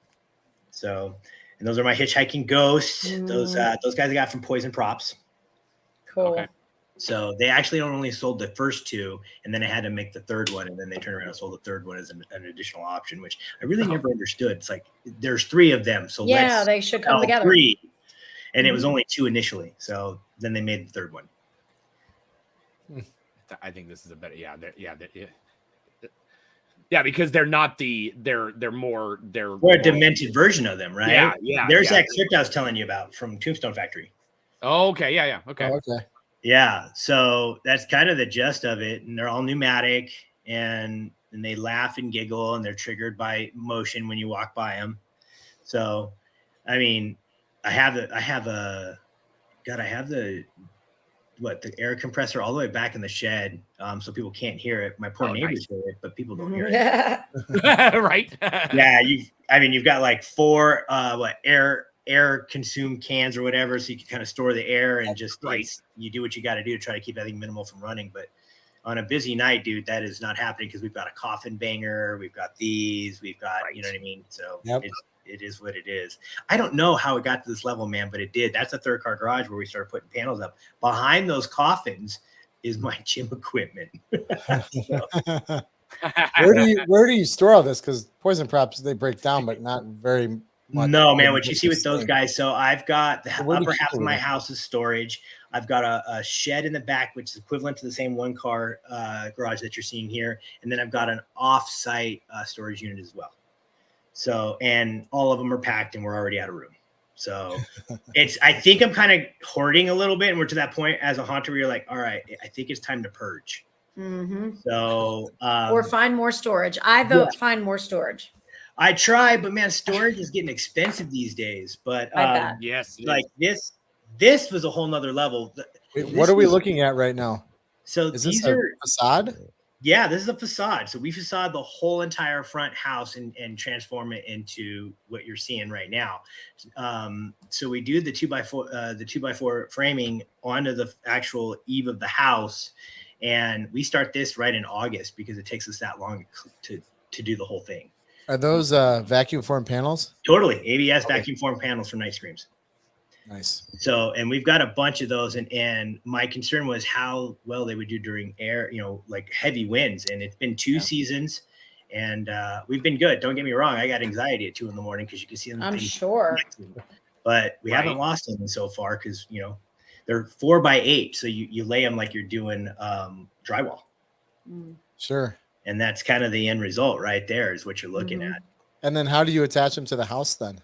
So, and those are my hitchhiking ghosts. Those guys I got from Poison Props. Cool. Okay. So they actually only sold the first two, and then I had to make the third one, and then they turned around and sold the third one as an additional option, which I really never understood. It's like there's 3 of them, so Yeah, they should come together. 3, and it was only 2 initially. So then they made the third one. I think this is a better. Yeah, because they're not they're more Or a demented version of them, right? Yeah, yeah. There's that script I was telling you about from Tombstone Factory. Oh, okay, yeah, okay. Oh, okay. Yeah, so that's kind of the gist of it, and they're all pneumatic, and they laugh and giggle, and they're triggered by motion when you walk by them. So, I mean, I have the air compressor all the way back in the shed, so people can't hear it. My poor neighbors hear it, but people don't hear it. Right? Yeah, you've got like 4 air consumed cans or whatever, so you can kind of store the air and just you do what you got to do to try to keep everything minimal from running. But on a busy night, dude, that is not happening because we've got a coffin banger, we've got these, we've got you know what I mean. So it is what it is. I don't know how it got to this level, man, but it did. That's a third car garage where we started putting panels up. Behind those coffins is my gym equipment. Where do you store all this? Because Poison Props, they break down, but not very much. No, man, what you see with those guys. So I've got the Where do upper you half keep of my it? house is storage. I've got a shed in the back, which is equivalent to the same 1-car garage that you're seeing here. And then I've got an off-site storage unit as well. So, and all of them are packed and we're already out of room. So I think I'm kind of hoarding a little bit. And we're to that point as a haunter where you're like, all right, I think it's time to purge. Mm-hmm. So, or find more storage. I vote find more storage. I try, but man, storage is getting expensive these days. But yes, like this was a whole nother level. Wait, what are we looking at right now? So is these this a are facade? Yeah, this is a facade. So we facade the whole entire front house and transform it into what you're seeing right now. So we do the 2x4 framing onto the actual eave of the house, and we start this right in August because it takes us that long to do the whole thing. Are those vacuum form panels? Totally. ABS vacuum form panels from Night Screams. Nice. So, and we've got a bunch of those. And my concern was how well they would do during like heavy winds. And it's been 2 seasons and we've been good. Don't get me wrong. I got anxiety at 2 a.m. because you can see them. I'm sure. But we haven't lost them so far because, they're 4x8. So you lay them like you're doing drywall. Sure. And that's kind of the end result right there is what you're looking at. And then how do you attach them to the house then?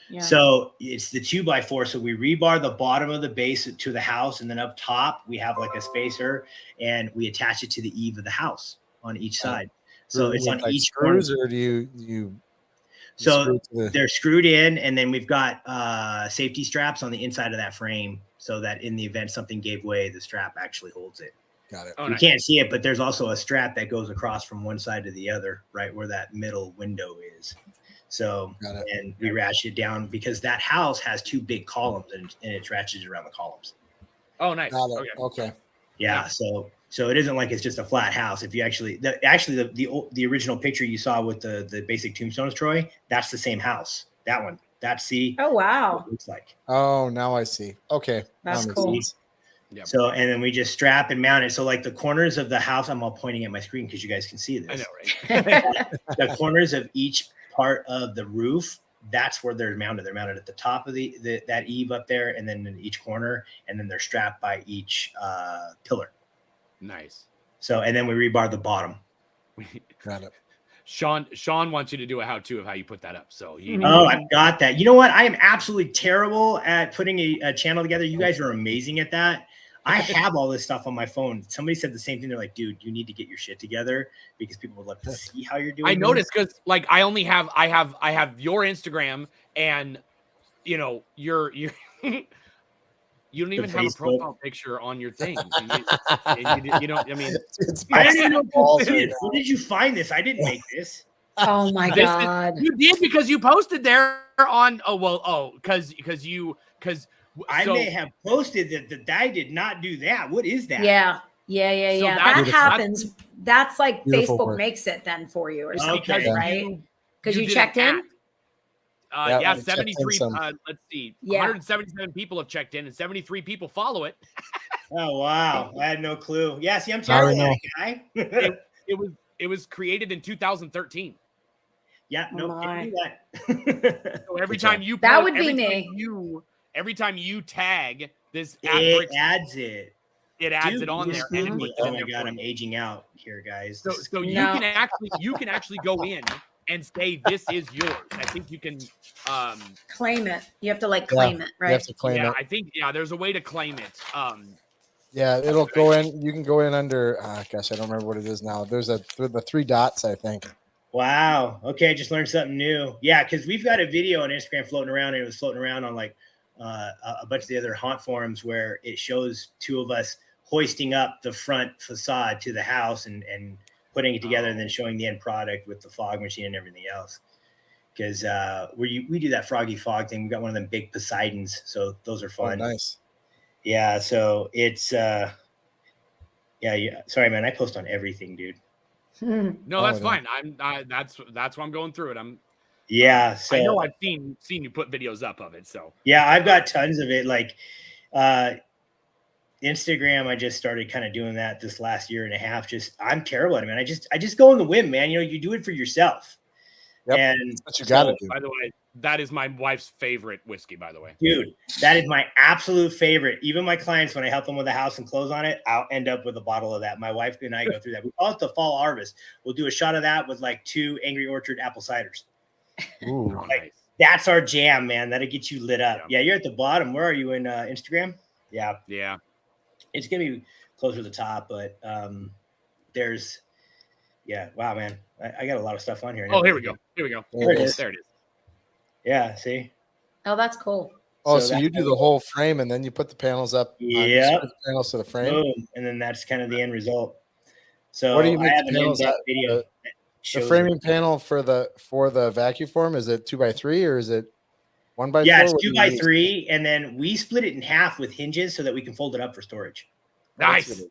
Yeah. So it's the 2x4. So we rebar the bottom of the base to the house. And then up top, we have like a spacer and we attach it to the eave of the house on each side. So it's on each screws or do you so they're screwed in, and then we've got safety straps on the inside of that frame so that in the event something gave way, the strap actually holds it. Got it. You can't see it, but there's also a strap that goes across from one side to the other, right where that middle window is. So, and we ratchet it down because that house has 2 big columns and it's ratcheted around the columns. Oh, nice. Okay. Yeah. So it isn't like it's just a flat house. If you the original picture you saw with the basic tombstones, Troy, that's the same house. That one. That's oh wow. It looks like. Oh, now I see. Okay. That's cool. Yep. So, and then we just strap and mount it. So like the corners of the house, I'm all pointing at my screen because you guys can see this. I know, right? The corners of each part of the roof, that's where they're mounted. They're mounted at the top of that eave up there, and then in each corner, and then they're strapped by each pillar. Nice. So, and then we rebar the bottom. Got it. Sean wants you to do a how-to of how you put that up. So I've got that. You know what? I am absolutely terrible at putting a channel together. You guys are amazing at that. I have all this stuff on my phone. Somebody said the same thing. They're like, dude, you need to get your shit together because people would love to see how you're doing. I noticed because like I have your Instagram and you're You don't even have a Facebook. profile picture on your thing. You don't. I mean, I didn't even know balls dude, right where did you find this? I didn't make this. Oh my this God. you did because you posted there on. Because I may have posted that I did not do that. What is that? Yeah. So That that's- happens. That's like Beautiful Facebook work. makes it then for you or It's something, because right? Because you did checked an in. Yeah, Yeah, we checked in 73. some. Let's see, Yeah. 177 people have checked in, and 73 people follow it. Oh wow, I had no clue. Yeah, see, I'm terrible at it, guy. It was created in 2013. Yeah, Oh nope, my. didn't do that. So every time you That post- would be every time me. every time you tag this It adds it. it adds Dude, it on you there. just And kidding it me. puts it Oh in my there god, for I'm you. aging out here, guys. So you No. can actually go in and say this is yours. I think you can Claim it. You have to like claim it, You right? have to claim yeah, it. I think there's a way to claim it. Yeah, it'll go in. You can go in under. Gosh, I don't remember what it is now. There's the 3 dots, I think. Wow. Okay, I just learned something new. Yeah, because we've got a video on Instagram floating around, and it was floating around on like a bunch of the other haunt forums where it shows 2 of us hoisting up the front facade to the house and putting it together, and then showing the end product with the fog machine and everything else. Because we do that froggy fog thing. We got one of them big Poseidons, so those are fun. Oh, nice. Yeah, so it's yeah. Sorry, man, I post on everything, dude. No, that's fine. That's why I'm going through it. Yeah, so I know I've seen you put videos up of it. So yeah, I've got tons of it. Like Instagram, I just started kind of doing that this last year and a half. Just I'm terrible at it, man. I just go on the whim, man. You know, you do it for yourself. Yep. And That's what you got to do. by the way, that is my wife's favorite whiskey. By the way, dude, that is my absolute favorite. Even my clients, when I help them with a house and close on it, I'll end up with a bottle of that. My wife and I go through that. We call it the fall harvest. We'll do a shot of that with like 2 Angry Orchard apple ciders. Ooh. Like, that's our jam, man. That'll get you lit up. Yeah, you're at the bottom. Where are you in Instagram? Yeah. Yeah. It's gonna be closer to the top, but there's wow, man. I got a lot of stuff on here. Oh, here we go. There it is. Yeah, see? Oh, that's cool. Oh, so you do the whole frame and then you put the panels up. Yeah. Panels to the frame. Boom. And then that's kind of the end result. So What do you I make have the an panels in-depth at? video. The framing panel for the vacuum form, is it 2x3 or is it 1x4? Yeah, it's 2x3, and then we split it in half with hinges so that we can fold it up for storage. Nice.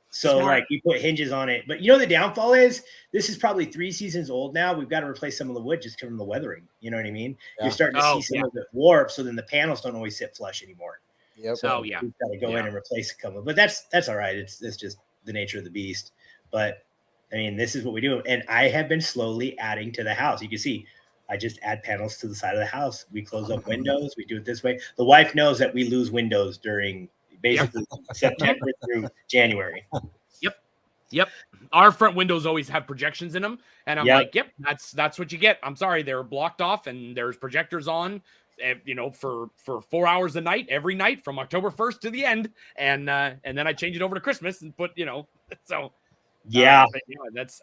So like you put hinges on it, but you know the downfall is this is probably 3 seasons old now. We've got to replace some of the wood just from the weathering. You know what I mean? Yeah. You're starting to see some of it warp, so then the panels don't always sit flush anymore. Yep. So we've got to go in and replace a couple. But that's all right. It's just the nature of the beast. But I mean, this is what we do, and I have been slowly adding to the house. You can see I just add panels to the side of the house. We close up windows. We do it this way. The wife knows that we lose windows during basically September through January. Yep. Our front windows always have projections in them, and I'm like, yep, that's what you get. I'm sorry, they're blocked off, and there's projectors on, you know, for 4 hours a night, every night from October 1st to the end, and then I change it over to Christmas and put, you know, so that's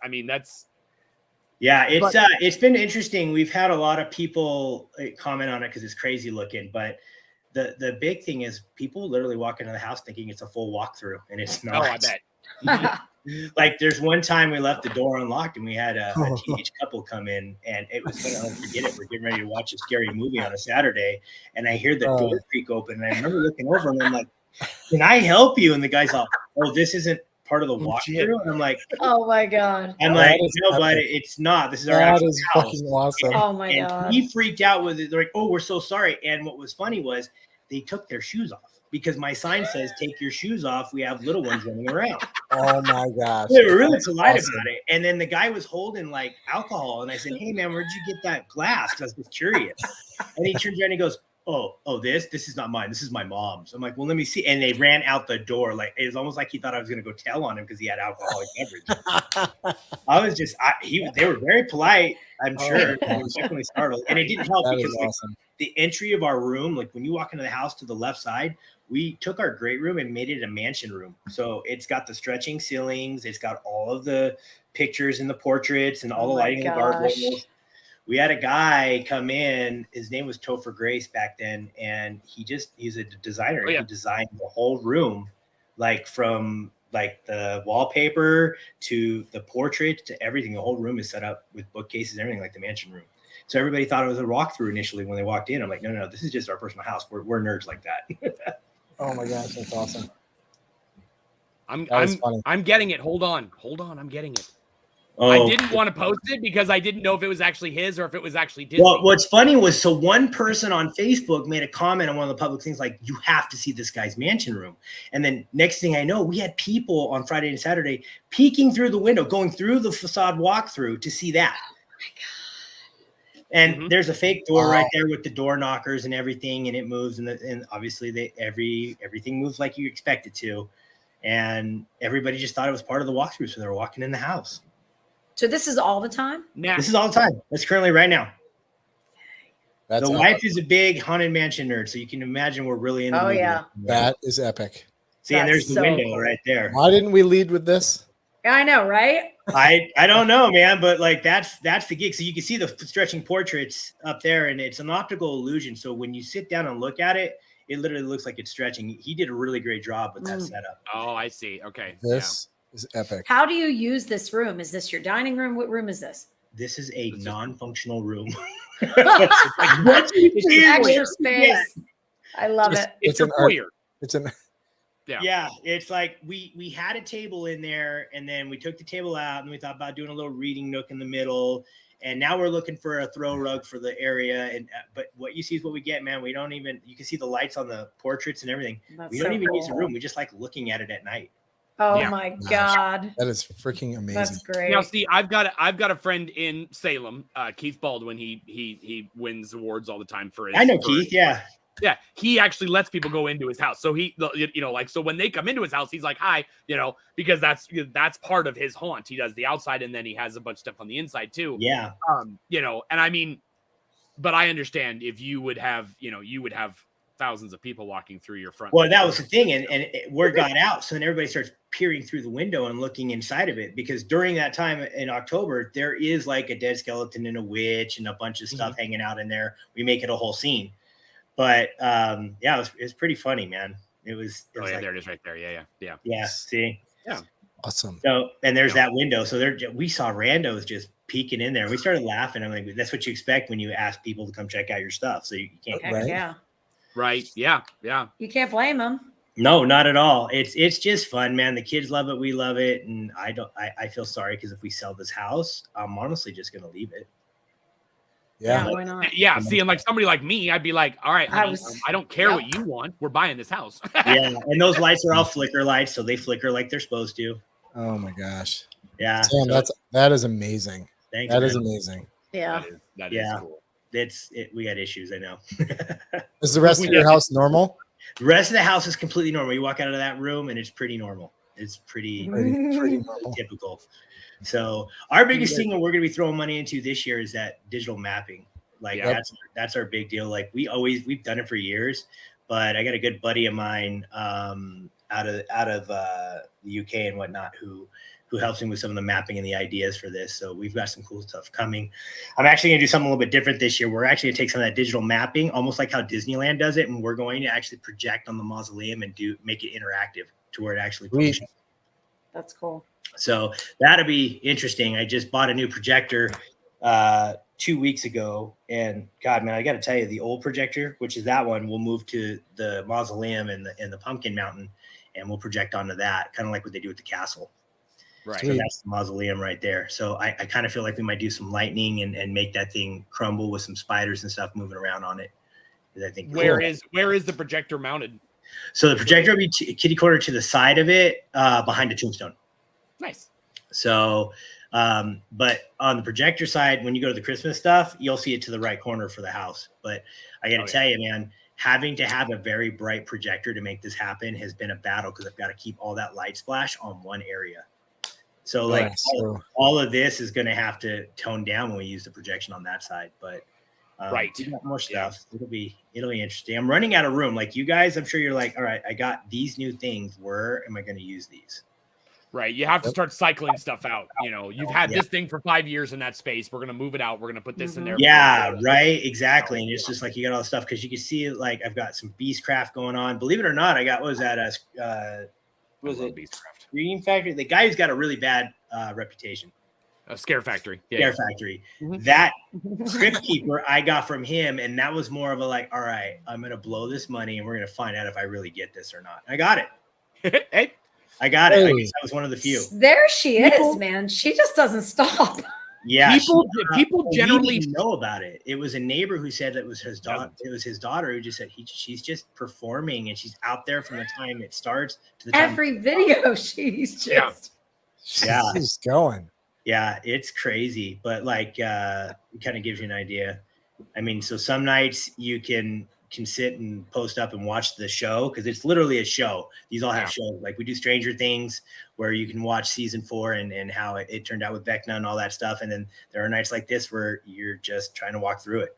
it's been interesting. We've had a lot of people comment on it because it's crazy looking, but the big thing is people literally walk into the house thinking it's a full walkthrough, and it's not. Oh, I bet. Like there's one time we left the door unlocked and we had a teenage couple come in, and it was gonna forget it. We're getting ready to watch a scary movie on a Saturday, and I hear the door creak open, and I remember looking over and I'm like, "Can I help you?" And the guy's like, "Oh, this isn't part of the walkthrough." And I'm like, "Oh my god!" I'm like, "No, but it's not. This is our that actual is house." fucking awesome. Oh my god! He freaked out with it. They're like, "Oh, we're so sorry." And what was funny was they took their shoes off. Because my sign says, "Take your shoes off. We have little ones running around." Oh my gosh. They were really polite about it. And then the guy was holding like alcohol. And I said, "Hey man, where'd you get that glass?" Because I was just curious. And he turns around and he goes, Oh, this is not mine. This is my mom's. I'm like, "Well, let me see." And they ran out the door. Like it was almost like he thought I was going to go tell on him because he had alcoholic beverage. They were very polite. I'm sure. I was definitely startled. And it didn't help because awesome. The entry of our room, like when you walk into the house to the left side, we took our great room and made it a mansion room. So it's got the stretching ceilings. It's got all of the pictures and the portraits and all the lighting and guardrails. we had a guy come in. His name was Topher Grace back then, and he's a designer. Oh, yeah. He designed the whole room, like from like the wallpaper to the portrait to everything. The whole room is set up with bookcases and everything, like the mansion room. So everybody thought it was a walkthrough initially when they walked in. I'm like, no, this is just our personal house. We're nerds like that. Oh my gosh, that's awesome. I'm getting it. Hold on, I'm getting it. Oh, I didn't want to post it because I didn't know if it was actually his or if it was actually Disney. Well, what's funny was, so one person on Facebook made a comment on one of the public things like, you have to see this guy's mansion room. And then next thing I know, we had people on Friday and Saturday peeking through the window, going through the facade walkthrough to see that. And there's a fake door right there with the door knockers and everything, and it moves, and obviously everything moves like you expect it to. And everybody just thought it was part of the walkthrough, so they were walking in the house. So this is all the time? This is all the time. That's currently right now. That's the wife is a big haunted mansion nerd, so you can imagine we're really into. Oh yeah, that is epic. See, and there's the window right there. Why didn't we lead with this? I know, right? I don't know, man, but like that's the gig. So you can see the stretching portraits up there, and it's an optical illusion. So when you sit down and look at it, it literally looks like it's stretching. He did a really great job with that setup. Oh, I see. Okay. This is epic. How do you use this room? Is this your dining room? What room is this? This is a non-functional room. It's extra space. I love it. It's a foyer. It's an Yeah, it's like we had a table in there, and then we took the table out, and we thought about doing a little reading nook in the middle. And now we're looking for a throw rug for the area. And but what you see is what we get, man. We don't even, you can see the lights on the portraits and everything. We don't even use a room. We just like looking at it at night. Oh my God. That is freaking amazing. That's great. Now, see, I've got a friend in Salem, Keith Baldwin. He wins awards all the time for his. I know Keith. Yeah. Yeah, he actually lets people go into his house. So so when they come into his house, he's like, hi, because that's part of his haunt. He does the outside, and then he has a bunch of stuff on the inside too. Yeah. And I mean, but I understand if you would have thousands of people walking through your front. Well, that was the thing. And word got out. So then everybody starts peering through the window and looking inside of it, because during that time in October, there is like a dead skeleton and a witch and a bunch of stuff hanging out in there. We make it a whole scene. But it was pretty funny, man. It was there like, it is right there. Yeah. See, yeah, awesome. So and there's that window. So we saw randos just peeking in there. We started laughing. I'm like, that's what you expect when you ask people to come check out your stuff. So you can't. Right. Yeah. You can't blame them. No, not at all. It's just fun, man. The kids love it. We love it, and I feel sorry because if we sell this house, I'm honestly just gonna leave it. Yeah. Why not? Yeah. See, and like somebody like me, I'd be like, all right, honey, I don't care what you want. We're buying this house. Yeah. And those lights are all flicker lights, so they flicker like they're supposed to. Oh my gosh. Yeah. Sam, that is amazing. Thanks. That is amazing. Yeah. That is cool. We had issues, I know. Is the rest of your house normal? The rest of the house is completely normal. You walk out of that room and it's pretty normal. It's pretty normal. Typical. So our biggest thing that we're going to be throwing money into this year is that digital mapping. Like that's our big deal. Like we've done it for years, but I got a good buddy of mine out of the UK and whatnot who helps me with some of the mapping and the ideas for this. So we've got some cool stuff coming. I'm actually going to do something a little bit different this year. We're actually going to take some of that digital mapping, almost like how Disneyland does it, and we're going to actually project on the mausoleum and make it interactive to where it actually functions. That's cool. So that'll be interesting. I just bought a new projector 2 weeks ago, and God, man, I got to tell you, the old projector, which is that one, we'll move to the mausoleum and the Pumpkin Mountain, and we'll project onto that, kind of like what they do with the castle. Right. So that's the mausoleum right there. So I kind of feel like we might do some lightning and make that thing crumble with some spiders and stuff moving around on it. I think where is the projector mounted? So the projector will be kitty corner to the side of it, behind a tombstone. Nice. So, but on the projector side, when you go to the Christmas stuff, you'll see it to the right corner for the house. But I got to tell you, man, having to have a very bright projector to make this happen has been a battle, because I've got to keep all that light splash on one area. So like all of this is going to have to tone down when we use the projection on that side. But we got more stuff. It'll be interesting. I'm running out of room. Like you guys, I'm sure you're like, all right, I got these new things. Where am I going to use these? Right. You have to start cycling stuff out. You know, you've had this thing for 5 years in that space. We're going to move it out. We're going to put this in there. Yeah, right. Exactly. And it's just like, you got all the stuff because you can see like I've got some Beastcraft going on. Believe it or not, I got, what was that? Was it Beastcraft? Green Factory? The guy who's got a really bad reputation. A Scare Factory. Scare Factory. That Crypt Keeper I got from him. And that was more of a like, all right, I'm going to blow this money and we're going to find out if I really get this or not. I got it. Hey. I got it. I guess I was one of the few. There she is, man. She just doesn't stop. Yeah, people generally know about it. It was a neighbor who said it was his daughter. It was his daughter who just said she's just performing and she's out there from the time it starts to the time every video. She's just she's going. Yeah, it's crazy, but like it kind of gives you an idea. I mean, so some nights you can sit and post up and watch the show because it's literally a show. These all have shows. Like we do Stranger Things where you can watch season 4 and how it turned out with Vecna and all that stuff. And then there are nights like this where you're just trying to walk through it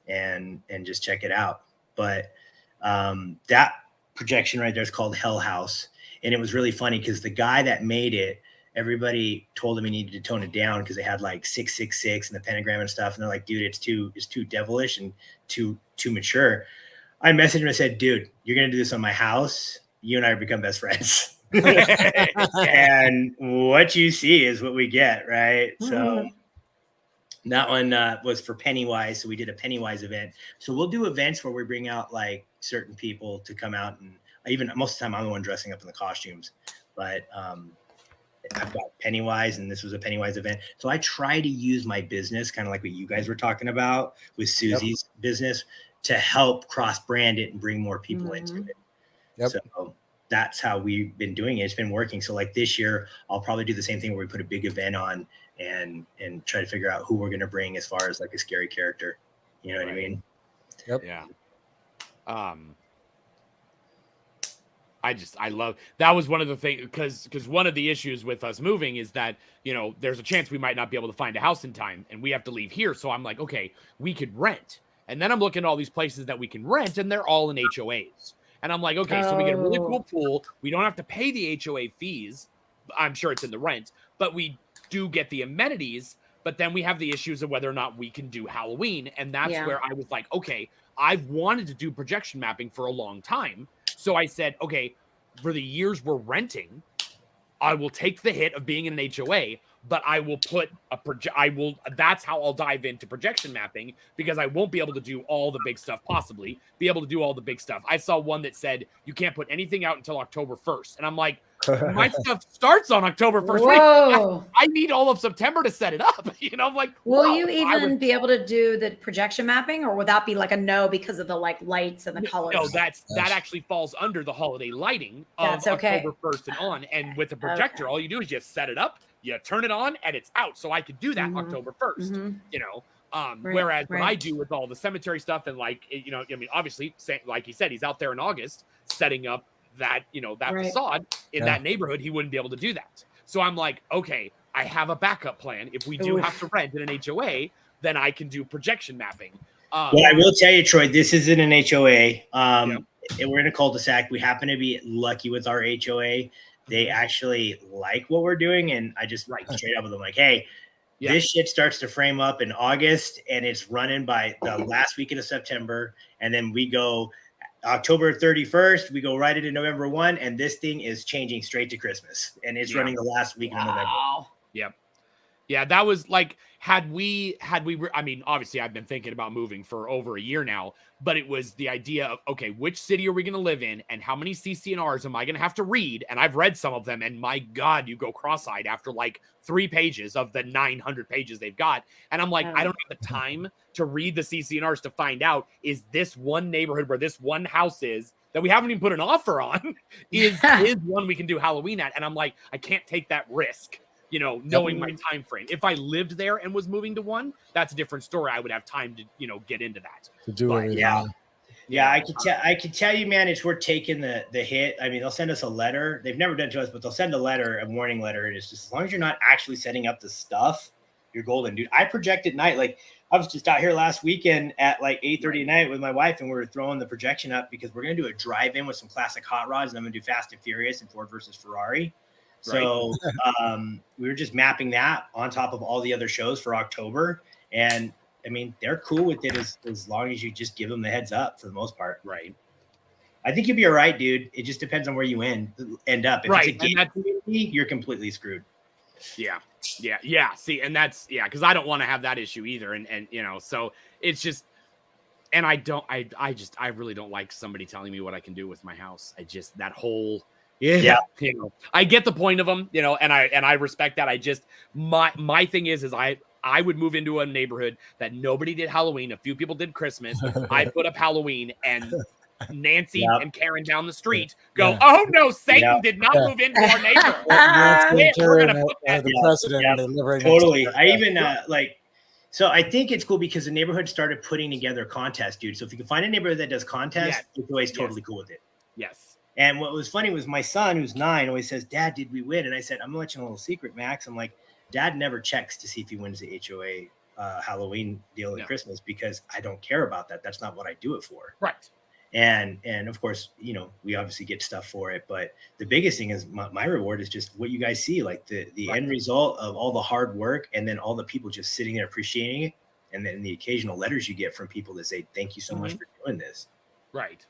and just check it out. But that projection right there is called Hell House. And it was really funny because the guy that made it, everybody told him he needed to tone it down because they had like 666 and the pentagram and stuff. And they're like, dude, it's too devilish and too mature. I messaged him and said, dude, you're going to do this on my house. You and I become best friends. And what you see is what we get. Right. So that one was for Pennywise. So we did a Pennywise event. So we'll do events where we bring out like certain people to come out. And even most of the time I'm the one dressing up in the costumes, but, I've got Pennywise and this was a Pennywise event. So I try to use my business, kind of like what you guys were talking about with Susie's business to help cross brand it and bring more people into it. So that's how we've been doing it. It's been working. So like this year, I'll probably do the same thing where we put a big event on and try to figure out who we're going to bring as far as like a scary character. You know what I mean? Yeah. I love that was one of the things because one of the issues with us moving is that, you know, there's a chance we might not be able to find a house in time and we have to leave here. So I'm like, okay, we could rent. And then I'm looking at all these places that we can rent and they're all in HOAs. And I'm like, okay, so we get a really cool pool. We don't have to pay the HOA fees. I'm sure it's in the rent, but we do get the amenities. But then we have the issues of whether or not we can do Halloween. And that's where I was like, okay, I've wanted to do projection mapping for a long time. So I said, okay, for the years we're renting, I will take the hit of being in an HOA, but I will put that's how I'll dive into projection mapping because I won't be able to do all the big stuff, possibly be able to do all the big stuff. I saw one that said you can't put anything out until October 1st. And I'm like, my stuff starts on October 1st. Whoa. I need all of September to set it up. You know, I'm like, will you even be able to do the projection mapping or would that be like a no because of the like lights and the colors? No, that actually falls under the holiday lighting of October 1st and on. And with the projector, all you do is just set it up, you turn it on and it's out. So I could do that October 1st, you know. Whereas what I do with all the cemetery stuff and like, you know, I mean, obviously, like he said, he's out there in August setting up that, you know, that facade in that neighborhood, he wouldn't be able to do that. So I'm like, okay, I have a backup plan. If we do have to rent in an HOA, then I can do projection mapping. Well, I will tell you, Troy, this isn't an HOA. And we're in a cul-de-sac. We happen to be lucky with our HOA. They actually like what we're doing. And I just straight up with them like, hey, this shit starts to frame up in August and it's running by the last weekend of September. And then we go October 31st, we go right into November 1, and this thing is changing straight to Christmas. And it's running the last week of November. Yep. Yeah, that was like, had we, I mean, obviously I've been thinking about moving for over a year now, but it was the idea of, okay, which city are we going to live in and how many CC&Rs am I going to have to read? And I've read some of them and my God, you go cross-eyed after like 3 pages of the 900 pages they've got. And I'm like, I don't have the time to read the CC&Rs to find out, is this one neighborhood where this one house is that we haven't even put an offer on is one we can do Halloween at. And I'm like, I can't take that risk. You know, knowing my time frame. If I lived there and was moving to one, that's a different story. I would have time to, you know, get into that. To do it. Yeah, I can tell you, man, it's worth taking the hit. I mean, they'll send us a letter. They've never done it to us, but they'll send a letter, a warning letter. And it's just as long as you're not actually setting up the stuff, you're golden, dude. I project at night. Like I was just out here last weekend at like 8:30 at night with my wife, and we were throwing the projection up because we're gonna do a drive-in with some classic hot rods, and I'm gonna do Fast and Furious and Ford versus Ferrari. So we were just mapping that on top of all the other shows for October. And I mean, they're cool with it as long as you just give them the heads up for the most part. Right. I think you'll be all right, dude. It just depends on where you end up. If Right, it's a game community, you're completely screwed. Yeah. See, and that's because I don't want to have that issue either. And so it's just, and I really don't like somebody telling me what I can do with my house. That whole I get the point of them, and I respect that. I just my thing is I would move into a neighborhood that nobody did Halloween. A few people did Christmas. I put up Halloween, and Nancy and Karen down the street go, "Oh no, Satan did not move into our neighborhood." We're gonna put that the precedent. Totally. I even so I think it's cool because the neighborhood started putting together contests, dude. So if you can find a neighborhood that does contests, it's always totally cool with it. Yes. And what was funny was my son, who's 9, always says, "Dad, did we win?" And I said, "I'm gonna let you know a little secret, Max." I'm like, Dad never checks to see if he wins the HOA Halloween deal at Christmas because I don't care about that. That's not what I do it for. Right. And of course, we obviously get stuff for it, but the biggest thing is my reward is just what you guys see, like the end result of all the hard work, and then all the people just sitting there appreciating it, and then the occasional letters you get from people that say, "Thank you so much for doing this." Right.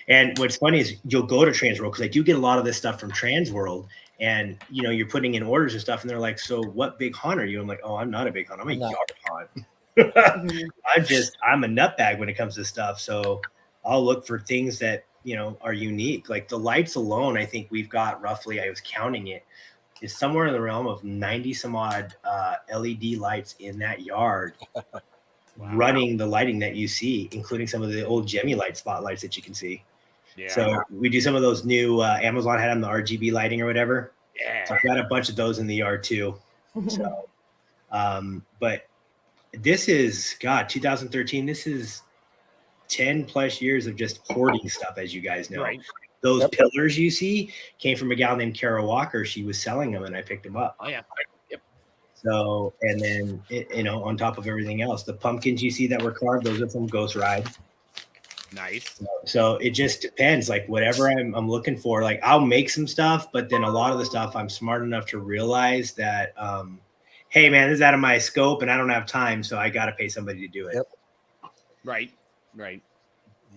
And what's funny is you'll go to Transworld, because I do get a lot of this stuff from Transworld, and you're putting in orders and stuff, and they're like, "So what big hunt are you?" I'm like, "Oh, I'm not a big hunt. I'm a yard hunt." I'm a nutbag when it comes to stuff. So I'll look for things that, are unique. Like the lights alone, I think we've got roughly, I was counting it, is somewhere in the realm of 90 some odd LED lights in that yard running the lighting that you see, including some of the old Gemmy light spotlights that you can see. Yeah. So we do some of those new Amazon had them, the RGB lighting or whatever. Yeah. So I've got a bunch of those in the yard too. So, but this is 2013. This is 10 plus years of just hoarding stuff, as you guys know. Right. Those pillars you see came from a gal named Kara Walker. She was selling them, and I picked them up. Oh yeah. Yep. So, and then on top of everything else, the pumpkins you see that were carved, those are from Ghost Ride. Nice. So it just depends. Like whatever I'm looking for, like I'll make some stuff, but then a lot of the stuff I'm smart enough to realize that. Hey man, this is out of my scope and I don't have time, so I got to pay somebody to do it. Yep. Right.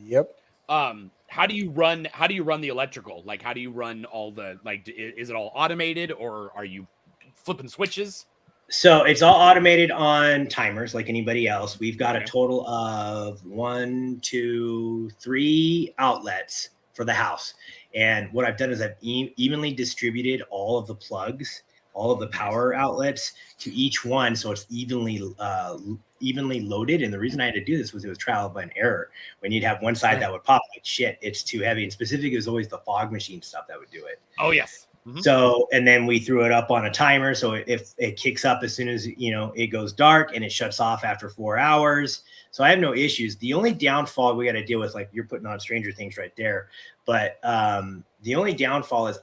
Yep. How do you run the electrical? Like, how do you run all the, is it all automated, or are you flipping switches? So it's all automated on timers like anybody else. We've got a total of 1, 2, 3 outlets for the house. And what I've done is I've evenly distributed all of the plugs, all of the power outlets to each one, so it's evenly loaded. And the reason I had to do this was it was trial by an error. When you'd have one side that would pop, like shit, it's too heavy. And specifically, it was always the fog machine stuff that would do it. Oh yes. Mm-hmm. So, and then we threw it up on a timer, so if it kicks up as soon as it goes dark, and it shuts off after 4 hours. So I have no issues. The only downfall we got to deal with, like you're putting on Stranger Things right there, but the only downfall is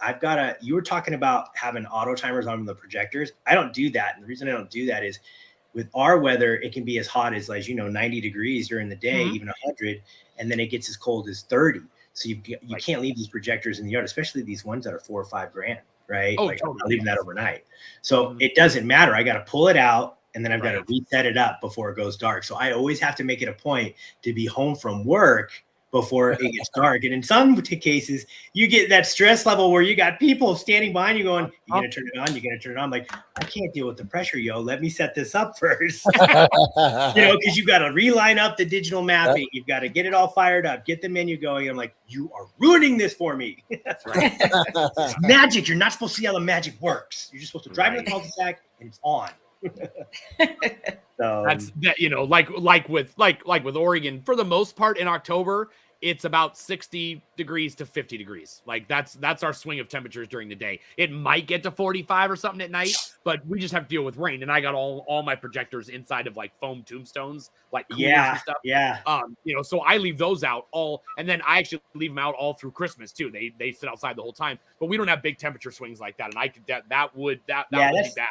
you were talking about having auto timers on the projectors. I don't do that. And the reason I don't do that is with our weather, it can be as hot as 90 degrees during the day, even 100. And then it gets as cold as 30. So you can't leave these projectors in the yard, especially these ones that are $4 or $5 grand, right? Oh, totally. I'm not leaving that overnight. So it doesn't matter. I got to pull it out, and then I've got to reset it up before it goes dark. So I always have to make it a point to be home from work before it gets dark. And in some cases, you get that stress level where you got people standing behind you going, "You gonna turn it on? You gonna turn it on?" I'm like, I can't deal with the pressure, yo. Let me set this up first. Because you've got to reline up the digital mapping. You've got to get it all fired up, get the menu going. I'm like, you are ruining this for me. That's right. It's magic. You're not supposed to see how the magic works. You're just supposed to drive in the cul-de-sac and it's on. So that's that, like with Oregon, for the most part in October, it's about 60 degrees to 50 degrees. Like that's our swing of temperatures during the day. It might get to 45 or something at night, but we just have to deal with rain. And I got all my projectors inside of like foam tombstones, like coolers and stuff. Yeah. So I leave those out all, and then I actually leave them out all through Christmas too. They sit outside the whole time, but we don't have big temperature swings like that. And I could that would be bad.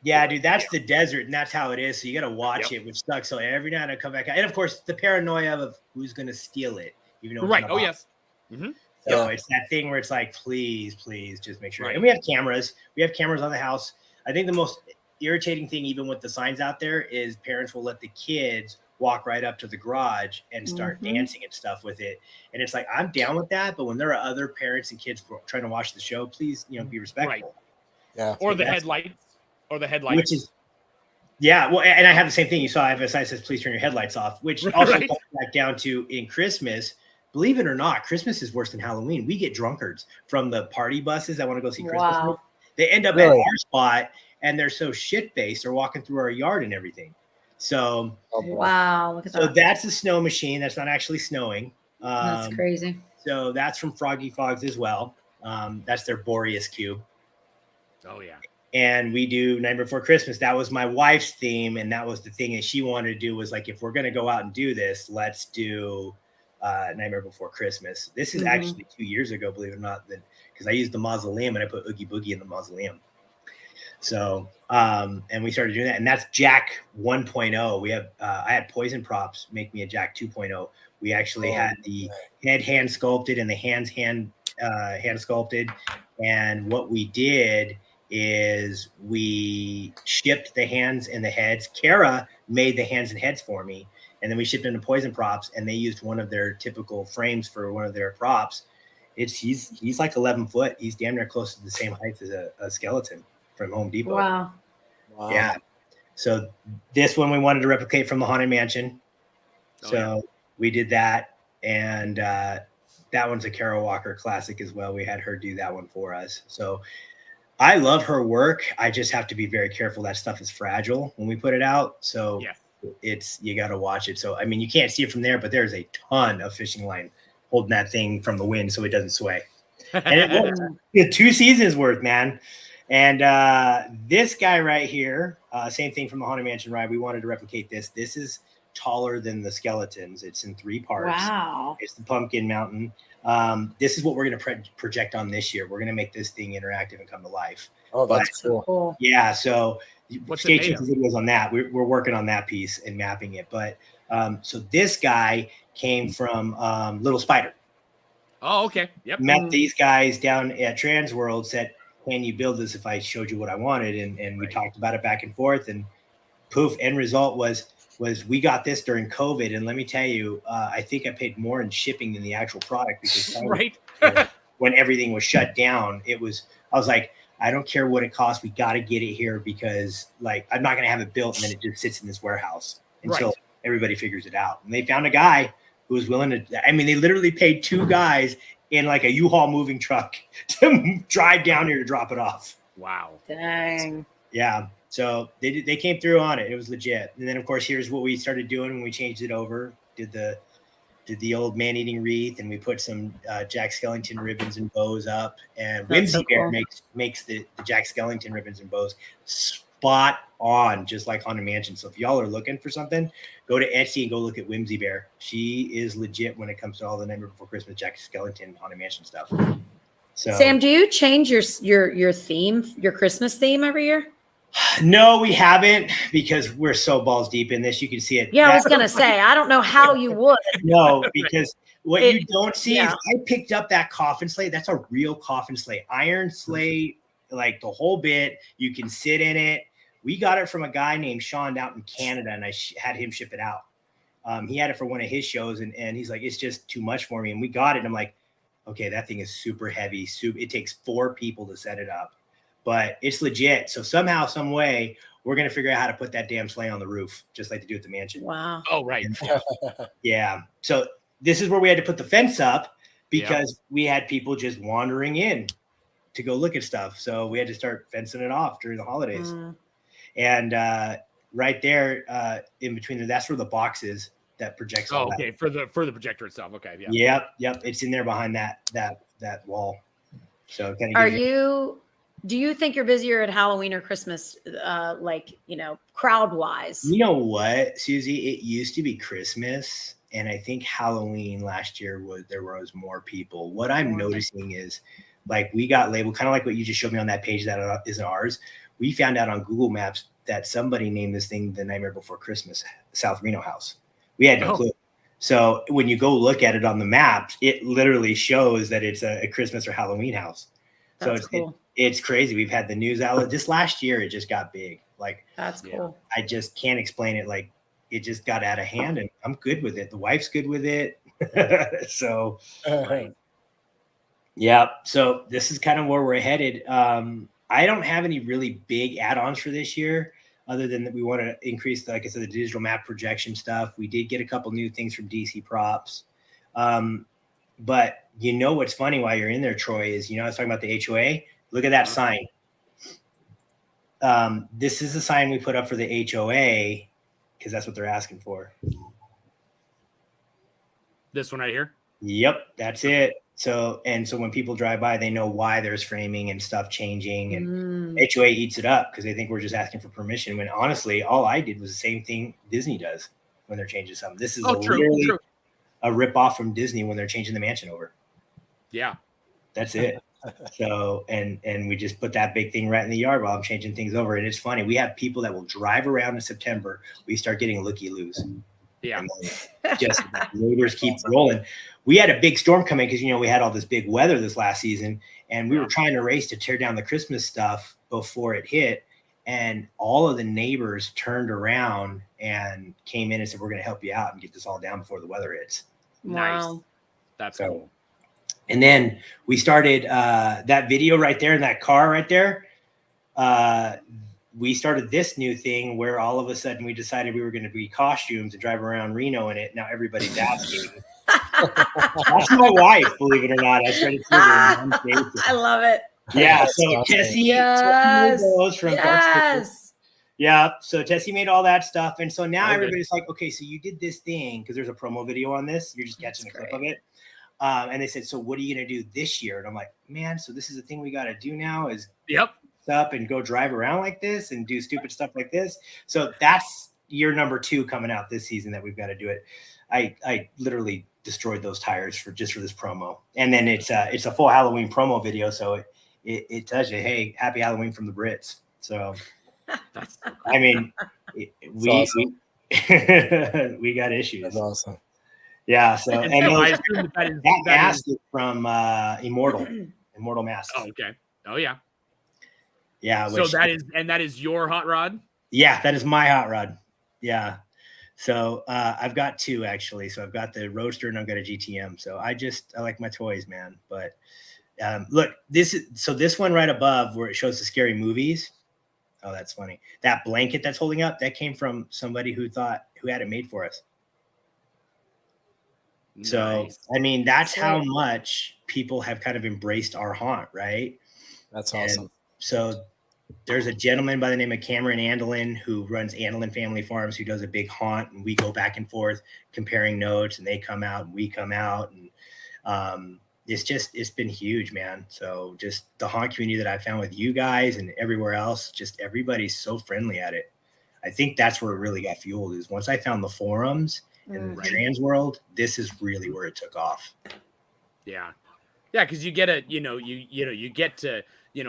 Yeah, dude, that's the desert, and that's how it is. So you got to watch it, which sucks. So every night I come back out, and of course the paranoia of who's going to steal it, even though it's Oh yes. Mm-hmm. So Yeah. it's that thing where it's like, please just make sure. Right. And we have cameras. We have cameras on the house. I think the most irritating thing, even with the signs out there, is parents will let the kids walk right up to the garage and start dancing and stuff with it. And it's like, I'm down with that. But when there are other parents and kids trying to watch the show, please, be respectful. Yeah. Or the That's- headlights. Or the headlights. Which is, yeah. Well, and I have the same thing. You saw I have a sign that says, please turn your headlights off, which also Right. comes back down to in Christmas. Believe it or not, Christmas is worse than Halloween. We get drunkards from the party buses that want to go see Christmas. Wow. They end up Really? at our spot and they're so shit-faced. They're walking through our yard and everything. So, Wow, look at so that. that's a snow machine. That's not actually snowing. That's crazy. So that's from Froggy Fogs as well. That's their Boreas cube. Oh yeah. And we do Nightmare Before Christmas. That was my wife's theme, and that was the thing that she wanted to do. Was like, if we're going to go out and do this, let's do Nightmare Before Christmas. This is actually 2 years ago, believe it or not, because I used the mausoleum and I put Oogie Boogie in the mausoleum. So, and we started doing that, and that's Jack 1.0. We have I had Poison Props make me a Jack 2.0. We actually had the head hand sculpted and the hands hand sculpted, and what we did is we shipped the hands and the heads. Kara made the hands and heads for me, and then we shipped them to Poison Props, and they used one of their typical frames for one of their props. He's like 11 foot. He's damn near close to the same height as a skeleton from Home Depot. Wow. Yeah. So this one we wanted to replicate from the Haunted Mansion. So we did that, and that one's a Kara Walker classic as well. We had her do that one for us. So I love her work. I just have to be very careful. That stuff is fragile when we put it out. So you got to watch it. So, I mean, you can't see it from there, but there's a ton of fishing line holding that thing from the wind so it doesn't sway. And it 2 seasons worth, man. And this guy right here, same thing from the Haunted Mansion ride. We wanted to replicate this. This is taller than the skeletons. It's in 3 parts. Wow. It's the Pumpkin Mountain. This is what we're going to project on this year. We're going to make this thing interactive and come to life. Oh, that's cool. Yeah. So What's stay it made tuned for videos on that. We're working on that piece and mapping it. But so this guy came from Little Spider. Oh, okay. Yep. Met these guys down at Trans World, said, can you build this if I showed you what I wanted? And we talked about it back and forth, and poof, end result was we got this during COVID. And let me tell you, I think I paid more in shipping than the actual product because when everything was shut down, I was like, I don't care what it costs. We got to get it here because like, I'm not going to have it built and then it just sits in this warehouse until everybody figures it out. And they found a guy who was willing to, I mean, they literally paid 2 guys in like a U-Haul moving truck to drive down here to drop it off. Wow. Dang. Yeah. So they came through on it. It was legit. And then of course, here's what we started doing when we changed it over. Did the old man-eating wreath, and we put some Jack Skellington ribbons and bows up. And Whimsy Bear makes the Jack Skellington ribbons and bows spot on, just like Haunted Mansion. So if y'all are looking for something, go to Etsy and go look at Whimsy Bear. She is legit when it comes to all the Nightmare Before Christmas, Jack Skellington, Haunted Mansion stuff. So Sam, do you change your theme, your Christmas theme every year? No, we haven't, because we're so balls deep in this. You can see it. Yeah, I was gonna say, I don't know how you would. No, because what you don't see is I picked up that coffin sleigh. That's a real coffin sleigh, iron sleigh, like the whole bit. You can sit in it. We got it from a guy named Sean out in Canada, and I had him ship it out. He had it for one of his shows, and he's like, it's just too much for me. And we got it, and I'm like, okay, that thing is super heavy. It takes 4 people to set it up. But it's legit. So somehow, some way, we're going to figure out how to put that damn sleigh on the roof, just like they do at the mansion. Wow. Oh, right. Yeah. So this is where we had to put the fence up because we had people just wandering in to go look at stuff. So we had to start fencing it off during the holidays. And right there in between there, that's where the box is that projects. Oh, okay. For the projector itself. Okay. Yeah. Yep. It's in there behind that wall. So do you think you're busier at Halloween or Christmas, crowd wise? You know what, Susie? It used to be Christmas, and I think Halloween last year there was more people. What I'm noticing is, like, we got labeled kind of like what you just showed me on that page that isn't ours. We found out on Google Maps that somebody named this thing the Nightmare Before Christmas South Reno House. We had no clue. So when you go look at it on the maps, it literally shows that it's a Christmas or Halloween house. So That's cool. It's crazy. We've had the news outlet. This last year, it just got big. Like, That's cool. I just can't explain it. Like, it just got out of hand, and I'm good with it. The wife's good with it. So, yeah. So this is kind of where we're headed. I don't have any really big add-ons for this year, other than that we want to increase, like I said, the digital map projection stuff. We did get a couple new things from DC Props. But you know what's funny while you're in there, Troy, is, I was talking about the HOA. Look at that sign. This is the sign we put up for the HOA because that's what they're asking for. This one right here? Yep, that's it. So when people drive by, they know why there's framing and stuff changing, and HOA eats it up because they think we're just asking for permission, when honestly, all I did was the same thing Disney does when they're changing something. This is literally a rip off from Disney when they're changing the mansion over. Yeah. That's it. So, and we just put that big thing right in the yard while I'm changing things over. And it's funny. We have people that will drive around in September. We start getting looky-loos. Yeah. Just neighbors keep rolling. We had a big storm coming because, we had all this big weather this last season, and we were trying to race to tear down the Christmas stuff before it hit. And all of the neighbors turned around and came in and said, we're going to help you out and get this all down before the weather hits. Wow. Nice. That's cool. And then we started that video right there in that car right there. We started this new thing where all of a sudden we decided we were going to be costumes and drive around Reno in it. Now everybody's asking. That's my wife, believe it or not. I started I love it. Yeah. So Tessie, yes. Yeah. So Tessie made all that stuff. And so now everybody's like, okay, so you did this thing, because there's a promo video on this. You're just catching a clip of it. And they said, so what are you going to do this year? And I'm like, man, so this is the thing we got to do now is up and go drive around like this and do stupid stuff like this. So that's year number 2 coming out this season that we've got to do it. I literally destroyed those tires for this promo. And then it's a full Halloween promo video. So it tells you, hey, happy Halloween from the Brits. So, I mean, we got issues. That's awesome. Yeah, so I assume that mask is from Immortal Mask. Oh, okay. Oh yeah. Yeah. So that is your hot rod? Yeah, that is my hot rod. Yeah. So I've got 2 actually. So I've got the Roadster and I've got a GTM. So I like my toys, man. But look, this one right above where it shows the scary movies. Oh, that's funny. That blanket that's holding up, that came from somebody who had it made for us. So, I mean, that's how much people have kind of embraced our haunt, right? That's awesome. And so there's a gentleman by the name of Cameron Andelin who runs Andelin Family Farms, who does a big haunt, and we go back and forth comparing notes, and they come out and we come out. And it's been huge, man. So just the haunt community that I found with you guys and everywhere else, just everybody's so friendly at it. I think that's where it really got fueled, is once I found the forums in the trans world, this is really where it took off. Yeah. Yeah, because you get you get to,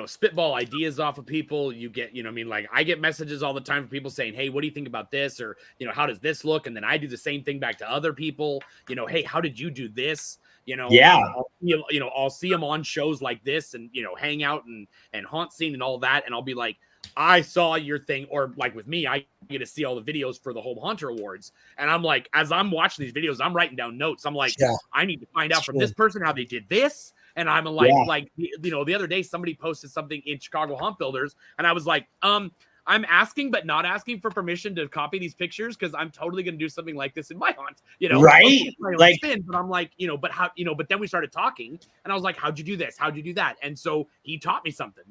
spitball ideas off of people. You get, like I get messages all the time from people saying, hey, what do you think about this? Or, how does this look? And then I do the same thing back to other people, hey, how did you do this? I'll see them on shows like this and, hang out and haunt scene and all that. And I'll be like, I saw your thing. Or like with me, I get to see all the videos for the Home Haunter Awards. And I'm like, as I'm watching these videos, I'm writing down notes. I'm like, I need to find out from this person how they did this. And I'm like, the other day somebody posted something in Chicago Haunt Builders, and I was like, I'm asking but not asking for permission to copy these pictures because I'm totally going to do something like this in my haunt, right? Like, but I'm like, but how, but then we started talking, and I was like, how'd you do this? How'd you do that? And so he taught me something,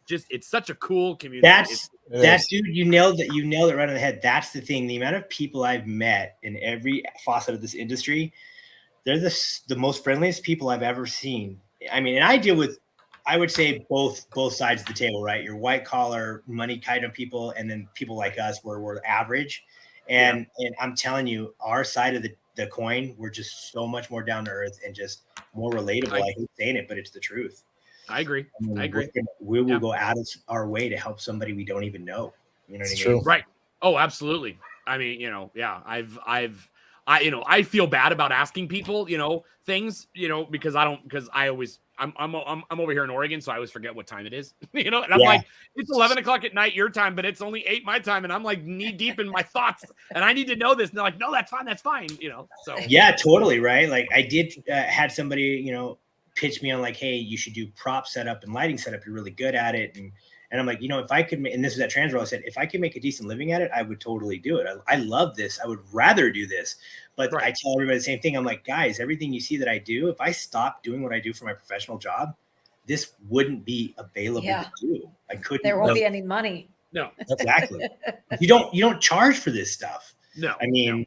it's such a cool community. That's dude, you nailed it right on the head. That's the thing. The amount of people I've met in every facet of this industry, they're the most friendliest people I've ever seen. I mean, and I deal with, I would say both sides of the table, right? Your white collar money kind of people, and then people like us where we're average. And I'm telling you, our side of the coin, we're just so much more down to earth and just more relatable. I hate saying it, but it's the truth. I agree. We will go out of our way to help somebody we don't even know. You know what I mean? Right. Oh, absolutely. I mean, I feel bad about asking people, things, because I'm over here in Oregon, so I always forget what time it is, and I'm like, it's 11 o'clock at night your time, but it's only 8 my time, and I'm like knee deep in my thoughts, and I need to know this. And they're like, no, that's fine, so. Yeah, totally, right? Like I did had somebody, pitch me on like, hey, you should do prop setup and lighting setup. You're really good at it. And I'm like, if I could, and this is at Transworld, I said, if I could make a decent living at it, I would totally do it. I love this. I would rather do this. But I tell everybody the same thing. I'm like, guys, everything you see that I do, if I stopped doing what I do for my professional job, this wouldn't be available to do. I couldn't. There won't be any money. No, exactly. You don't charge for this stuff. No. I mean,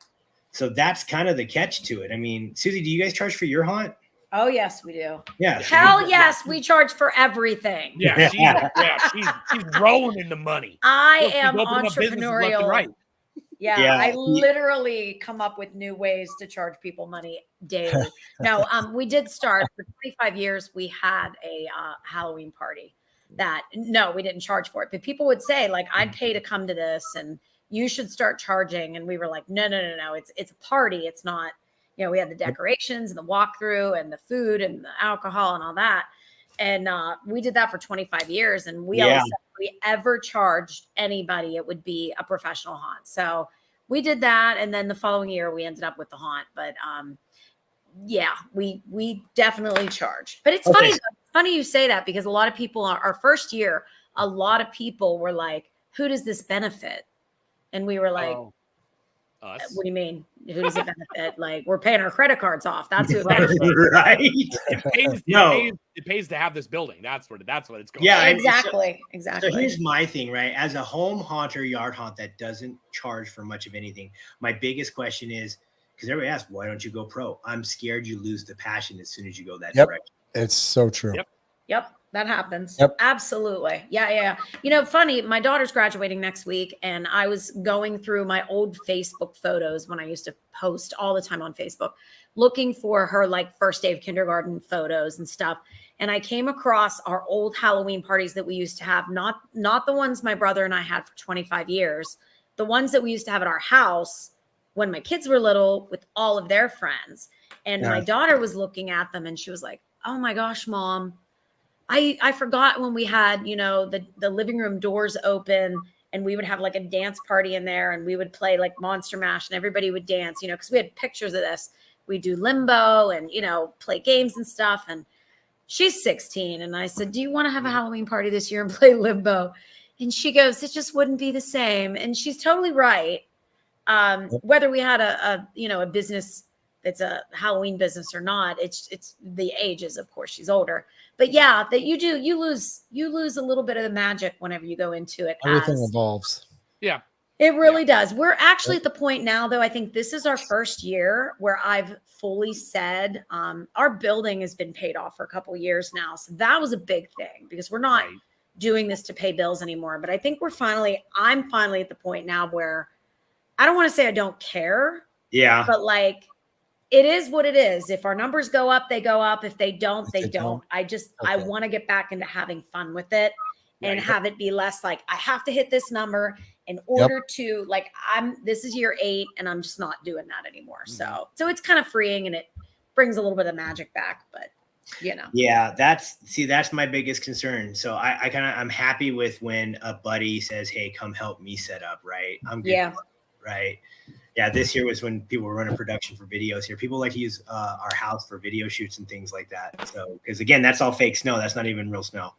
so that's kind of the catch to it. I mean, Susie, do you guys charge for your haunt? Oh yes, we do. Yeah. Hell yes, we charge for everything. Yeah, she's rolling in the money. I am entrepreneurial. Right. Yeah, I literally come up with new ways to charge people money daily. No, we did start for 25 years. We had a Halloween party we didn't charge for it, but people would say like, I'd pay to come to this and you should start charging. And we were like, no. It's a party. It's not, we had the decorations and the walkthrough and the food and the alcohol and all that. And we did that for 25 years. And we always said if we ever charged anybody, it would be a professional haunt. So we did that. And then the following year we ended up with the haunt. But we definitely charge. But it's funny you say that, because a lot of people our first year, a lot of people were like, who does this benefit? And we were like, what do you mean? Who does it benefit? Like, we're paying our credit cards off. That's who it benefits. Right. It pays to have this building. That's what it's going. Yeah, exactly. So here's my thing, right? As a home haunt or yard haunt that doesn't charge for much of anything, my biggest question is, because everybody asks, why don't you go pro? I'm scared you lose the passion as soon as you go that direction. It's so true. Yep. That happens. Yep. Absolutely. Yeah. Funny, my daughter's graduating next week, and I was going through my old Facebook photos when I used to post all the time on Facebook, looking for her like first day of kindergarten photos and stuff. And I came across our old Halloween parties that we used to have, not the ones my brother and I had for 25 years, the ones that we used to have at our house when my kids were little with all of their friends. And my daughter was looking at them and she was like, oh my gosh, Mom, I forgot when we had, the living room doors open and we would have like a dance party in there and we would play like Monster Mash and everybody would dance, because we had pictures of this. We do limbo and, play games and stuff. And she's 16. And I said, do you want to have a Halloween party this year and play limbo? And she goes, it just wouldn't be the same. And she's totally right. Whether we had a business that's a Halloween business or not, it's the ages, of course, she's older. But that you lose a little bit of the magic whenever you go into it. Everything evolves. Yeah. It really does. We're actually at the point now, though, I think this is our first year where I've fully said our building has been paid off for a couple of years now. So that was a big thing, because we're not doing this to pay bills anymore. But I think I'm finally at the point now where I don't want to say I don't care. Yeah. But like, it is what it is. If our numbers go up, they go up. If they don't, they don't. I want to get back into having fun with it and have it be less like I have to hit this number in order to like, this is year 8 and I'm just not doing that anymore. So it's kind of freeing and it brings a little bit of magic back, but Yeah, that's my biggest concern. So I'm happy with when a buddy says, hey, come help me set up. Right. I'm good. Right. Yeah, this year was when people were running production for videos here. People like to use our house for video shoots and things like that. So, because again, that's all fake snow. That's not even real snow.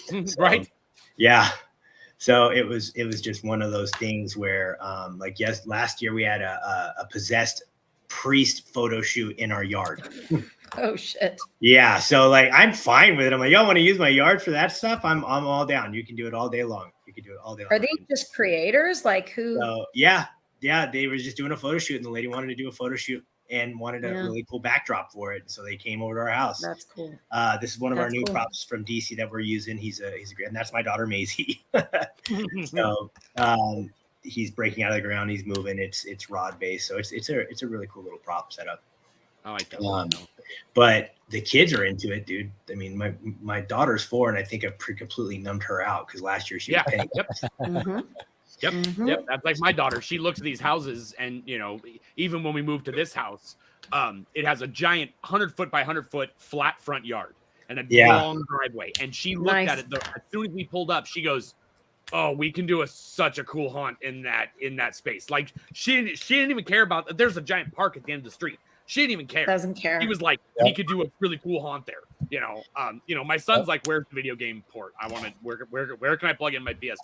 So, right. Yeah. So it was just one of those things where, last year we had a possessed priest photo shoot in our yard. Oh shit. Yeah. So like, I'm fine with it. I'm like, y'all want to use my yard for that stuff? I'm all down. You can do it all day long. You can do it all day long. Are these just creators? Like who? So, yeah, they were just doing a photo shoot and the lady wanted to do a photo shoot and wanted a really cool backdrop for it. So they came over to our house. That's cool. This is one of our new props from DC that we're using. He's a great, and that's my daughter Maisie. So he's breaking out of the ground. He's moving. It's rod based. So it's a really cool little prop setup. I like that. But the kids are into it, dude. I mean, my daughter's 4, and I think I completely numbed her out because last year she was paying. Yep. Mhm. Yep. That's like my daughter. She looks at these houses, and even when we moved to this house, it has a giant 100-foot by 100-foot flat front yard and a long driveway. And she looked at it as soon as we pulled up. She goes, "Oh, we can do such a cool haunt in that space." Like she didn't even care about. There's a giant park at the end of the street. She didn't even care. Doesn't care. He was like, he could do a really cool haunt there. My son's like, "Where's the video game port? I want to. Where can I plug in my PS4?"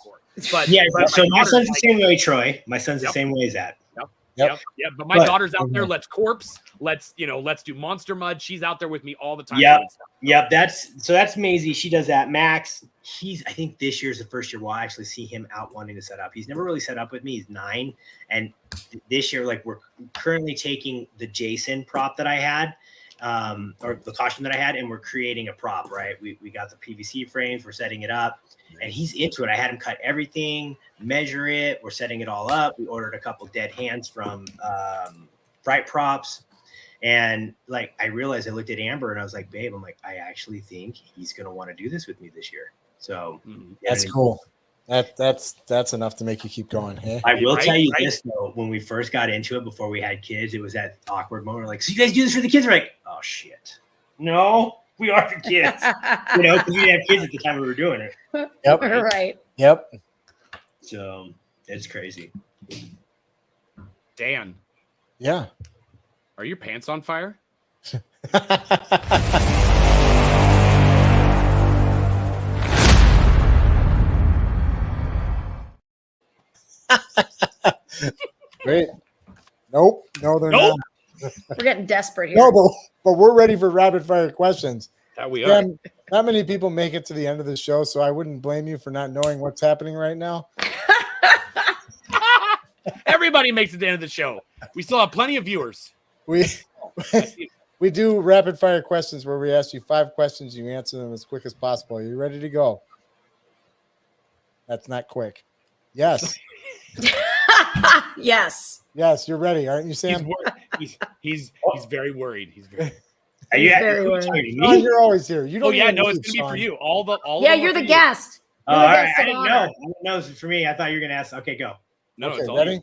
But so my son's the like, same way, Troy. My son's the same way as that. Yep. But my daughter's out there. Let's corpse. Let's do monster mud. She's out there with me all the time. Yep. That's Maisie. She does that. Max, I think this year's the first year we'll actually see him out wanting to set up. He's never really set up with me. He's 9, and this year, like, we're currently taking the Jason prop that I had, or the costume that I had, and we're creating a prop. Right? We got the PVC frames. We're setting it up. And he's into it. I had him cut everything, measure it. We're setting it all up. We ordered a couple dead hands from Fright Props. And like, I realized, I looked at Amber and I was like, babe, I'm like, I actually think he's going to want to do this with me this year. So that's cool. That's enough to make you keep going. Hey? I will tell you this though, when we first got into it, before we had kids, it was that awkward moment. We're like, so you guys do this for the kids? We're like, oh shit. No, we are for kids. Because we didn't have kids at the time we were doing it. Yep. Right. Yep. So it's crazy. Dan. Yeah. Are your pants on fire? Wait. Nope. No, they're not. We're getting desperate here. No, but we're ready for rapid fire questions. That we are. Not many people make it to the end of the show, so I wouldn't blame you for not knowing what's happening right now. Everybody makes it to the end of the show. We still have plenty of viewers. We do rapid fire questions where we ask you 5 questions. You answer them as quick as possible. Are you ready to go? That's not quick. Yes. Yes. Yes, you're ready, aren't you, Sam? He's very worried. He's very. Are you very worried. Oh, you're always here. You don't. Oh yeah, no, it's gonna be for you. All you're the guest. Oh, all right. I didn't know. I didn't know this was for me. I thought you were gonna ask. Okay, go. No, okay, it's all ready? you.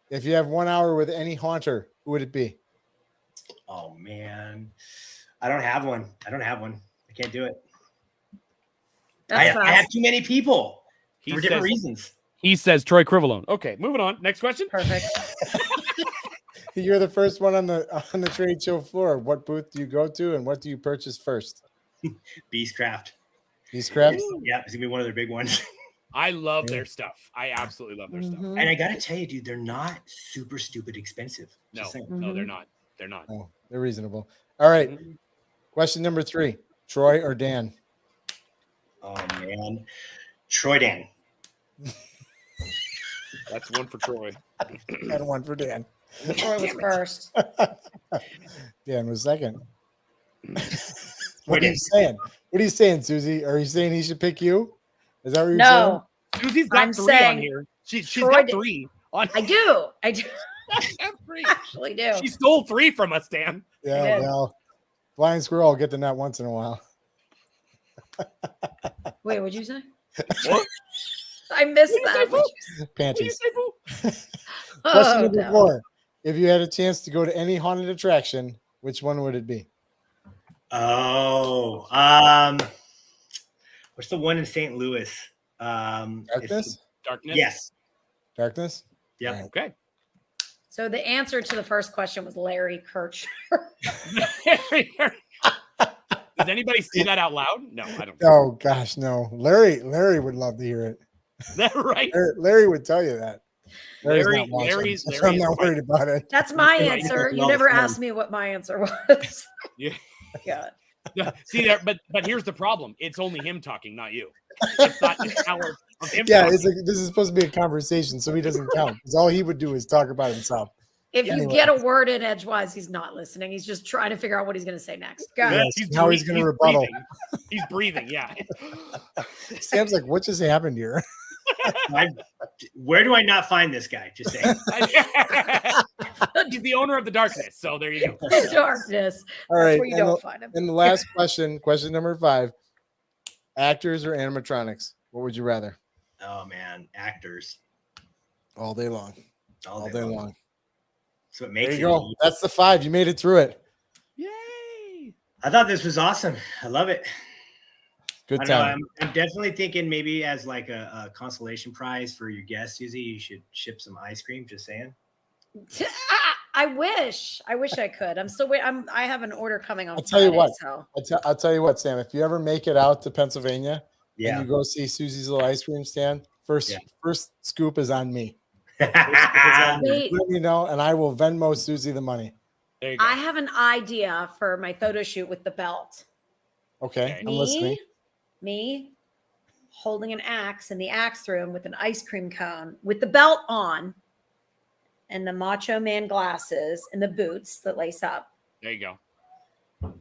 If you have 1 hour with any haunter, who would it be? Oh man, I don't have one. I can't do it. I have too many people for different reasons. He says Troy Crivelone. Okay, moving on. Next question. Perfect. You're the first one on the trade show floor. What booth do you go to, and what do you purchase first? Beastcraft. Beastcraft? Yeah, it's gonna be one of their big ones. I love their stuff. I absolutely love their stuff. And I gotta tell you, dude, they're not super stupid expensive. No, they're not. They're not. Oh, they're reasonable. All right. Question number 3: Troy or Dan? Oh man, Troy Dan. That's one for Troy. And one for Dan. Troy was first. Dan was second. What are you saying? What are you saying, Susie? Are you saying he should pick you? Is that what you're saying? Susie's got I'm 3 saying on here. She's Troy got 3 on. I do. Actually do. She stole 3 from us, Dan. Yeah, well, blind squirrel will get the nut once in a while. Wait, what'd you say? What? I missed that. Panties. Question number 4: If you had a chance to go to any haunted attraction, which one would it be? Oh, what's the one in St. Louis? Darkness? Darkness? Yes. Darkness? Yeah. Right. Okay. So the answer to the first question was Larry Kirch. Does anybody say that out loud? No, I don't. Oh gosh, no. Larry would love to hear it. Is that right? Larry would tell you that. Larry's I'm not worried about it. That's my answer. You never asked me what my answer was. Yeah. God. See there, but here's the problem. It's only him talking, not you. It's not an hour of him Yeah, talking. this is supposed to be a conversation, so he doesn't count. Because all he would do is talk about himself. If you get a word in edgewise, he's not listening. He's just trying to figure out what he's going to say next. Go ahead. Yes, how he's going to rebuttal. Breathing. He's breathing, yeah. Sam's like, what just happened here? Where do I not find this guy? Just saying. He's the owner of the darkness, so there you go. The darkness. All right. That's where you don't find him. And the last question number 5: actors or animatronics? What would you rather? Oh man, actors. All day long. All day long. That's what makes There it. you go. That's the 5. You made it through it. Yay! I thought this was awesome. I love it. Good I know, time. I'm definitely thinking maybe as like a consolation prize for your guest, Susie, you should ship some ice cream. Just saying. I wish I could. I'm still waiting. I have an order coming on. I'll tell you Friday, what. So. I'll tell you what, Sam. If you ever make it out to Pennsylvania Yeah. and you go see Susie's little ice cream stand, first scoop is on me. Yeah. Wait. Let me know, and I will Venmo Susie the money. There you go. I have an idea for my photo shoot with the belt. Okay, I'm listening. Me holding an axe in the axe room with an ice cream cone with the belt on and the Macho Man glasses and the boots that lace up. There you go.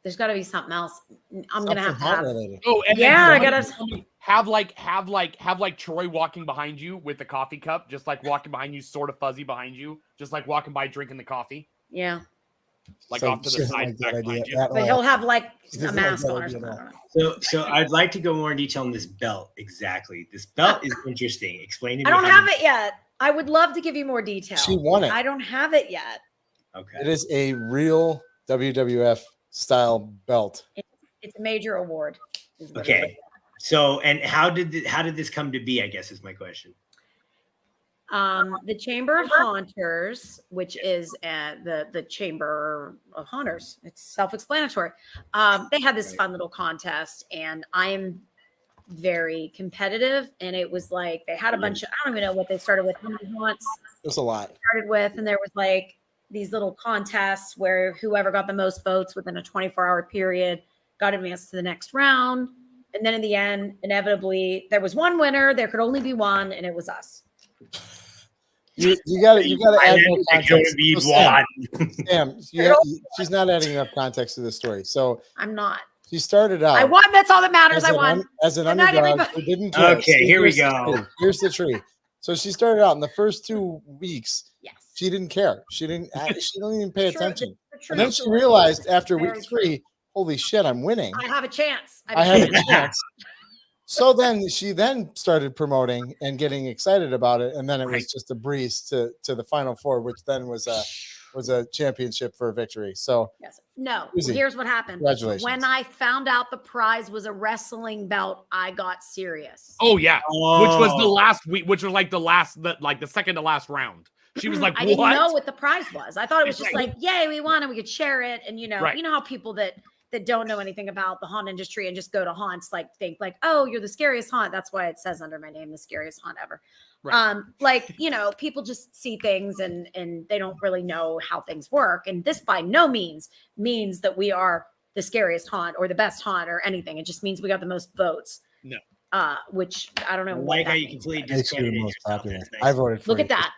There's got to be something else. I'm gonna have to have. Oh, and Yeah, then I gotta somebody have like Troy walking behind you with the coffee cup, just like walking behind you, sort of fuzzy behind you, just like walking by drinking the coffee, Yeah, like So off to she the doesn't side like that back idea behind you. at but all. he'll have like She a doesn't like mask that on or idea at something. I all. don't know. So I'd like to go more in detail on this belt. Exactly. This belt is interesting. Explain to me. I don't how have it yet. I would love to give you more detail. She won it. I don't have it yet. Okay. It is a real WWF style belt. It's a major award. is what it Okay. So, and how did this come to be? I guess is my question. The Chamber of Haunters, which is the Chamber of Haunters. It's self-explanatory. They had this fun little contest, and I am very competitive. And it was like they had a bunch of, I don't even know what they started with, how many haunts There's a lot. started with, and there was like these little contests where whoever got the most votes within a 24-hour period got advanced to the next round. And then in the end, inevitably, there was one winner. There could only be one, and it was us. You got to add more context. So Sam, she's not adding enough context to the story. So I'm not. she started out. I won. That's all that matters. I won. As an Good night, underdog, everybody. who didn't care. Okay, here we Here's the go. tree. Here's the tree. So she started out in the first 2 weeks. Yes. She didn't care. She didn't even pay True, attention. the And then true she story. realized after Very week 3, holy shit, I'm winning. I have a chance. I have a chance. So then she started promoting and getting excited about it, and then it was just a breeze to the final 4, which then was a championship for a victory. So Yes. No. Susie, Here's what happened. congratulations. When I found out the prize was a wrestling belt, I got serious. Oh yeah, which was the last week, which was like the second to last round. She was like, I "What?" didn't know what the prize was. I thought it was just Right. like, yay, we won and we could share it. And you know Right. how people that don't know anything about the haunt industry and just go to haunts like think like, oh, you're the scariest haunt. That's why it says under my name, the scariest haunt ever. Right. Like, people just see things and they don't really know how things work. And this by no means means that we are the scariest haunt or the best haunt or anything. It just means we got the most votes. No. Which I don't know. I what like that how you means, completely but- Makes you the discredited most yourself. popular. That's nice. I voted for Look it. at that.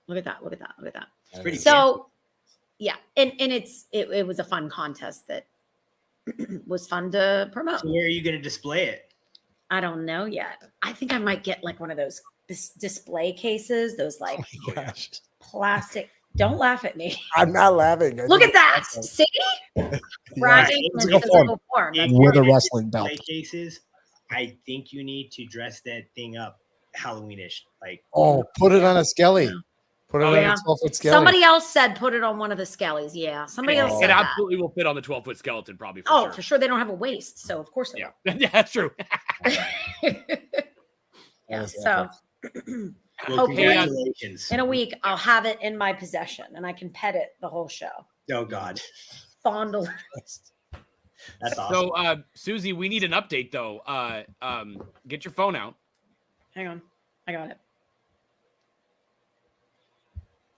Look at that. Look at that. Look at that. It's pretty So yeah, and it was a fun contest that was fun to promote. So where are you going to display it? I don't know yet. I think I might get like one of those display cases, those like Gosh. plastic. Don't laugh at me. I'm not laughing. Look at that. See? Bragging It's in like a physical form. If That's With you're a gonna wrestling belt. display cases, I think you need to dress that thing up Halloweenish. Like, Oh, put it on a skelly. Put it Oh, on yeah. a 12-foot skelly. Somebody else said put it on one of the skellies. Yeah. Somebody else Oh. It said that. absolutely will fit on the 12-foot skeleton, probably. For Oh, sure. for sure. They don't have a waist. So of course it Yeah, yeah, that's true. will. Yeah. That is So well, hopefully congratulations. in a week I'll have it in my possession and I can pet it the whole show. Oh God, Fondle. that's awesome. So, Susie, we need an update though. Get your phone out. Hang on. I got it.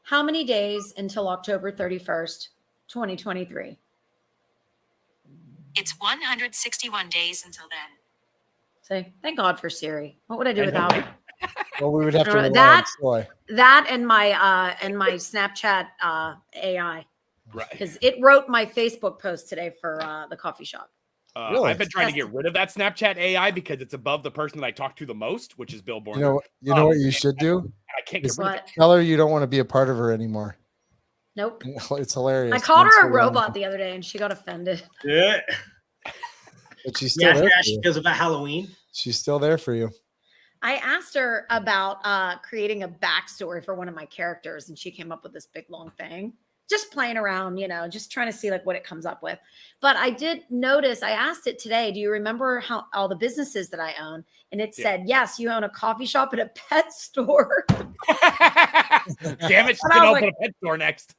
How many days until October 31st, 2023? It's 161 days until then. Say, thank God for Siri. What would I do without it? Well, we would have to rely on that Troy. and my Snapchat AI. Right. Because it wrote my Facebook post today for the coffee shop. Really? I've been trying to get rid of that Snapchat AI because it's above the person that I talk to the most, which is Bill Borner. You know what you should do? I can't get rid of it. What? Tell her you don't want to be a part of her anymore. Nope. It's hilarious. I called That's her a what we robot want. the other day and she got offended. Yeah. But she's still Yeah, there. how For she you. feels about Halloween. She's still there for you. I asked her about creating a backstory for one of my characters, and she came up with this big long thing. Just playing around, just trying to see like what it comes up with. But I did notice, I asked it today, do you remember how all the businesses that I own? And it said, yes, you own a coffee shop and a pet store. Damn it, she's And I gonna was open like, a pet store next.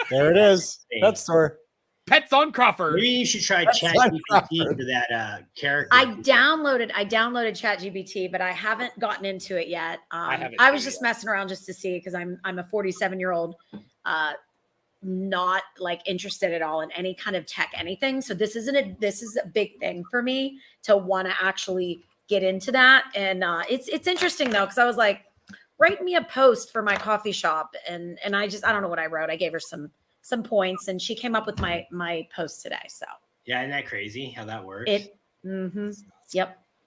There it is. Pet store. Pets on Crawford. Maybe you should try ChatGPT for that character. I downloaded ChatGPT, but I haven't gotten into it yet. I was just messing around just to see, because I'm a 47-year-old, not like interested at all in any kind of tech anything. So this is a big thing for me to want to actually get into that. And it's interesting though, because I was like, write me a post for my coffee shop, and I don't know what I wrote. I gave her some points, and she came up with my post today. So yeah, isn't that crazy how that works? Yep.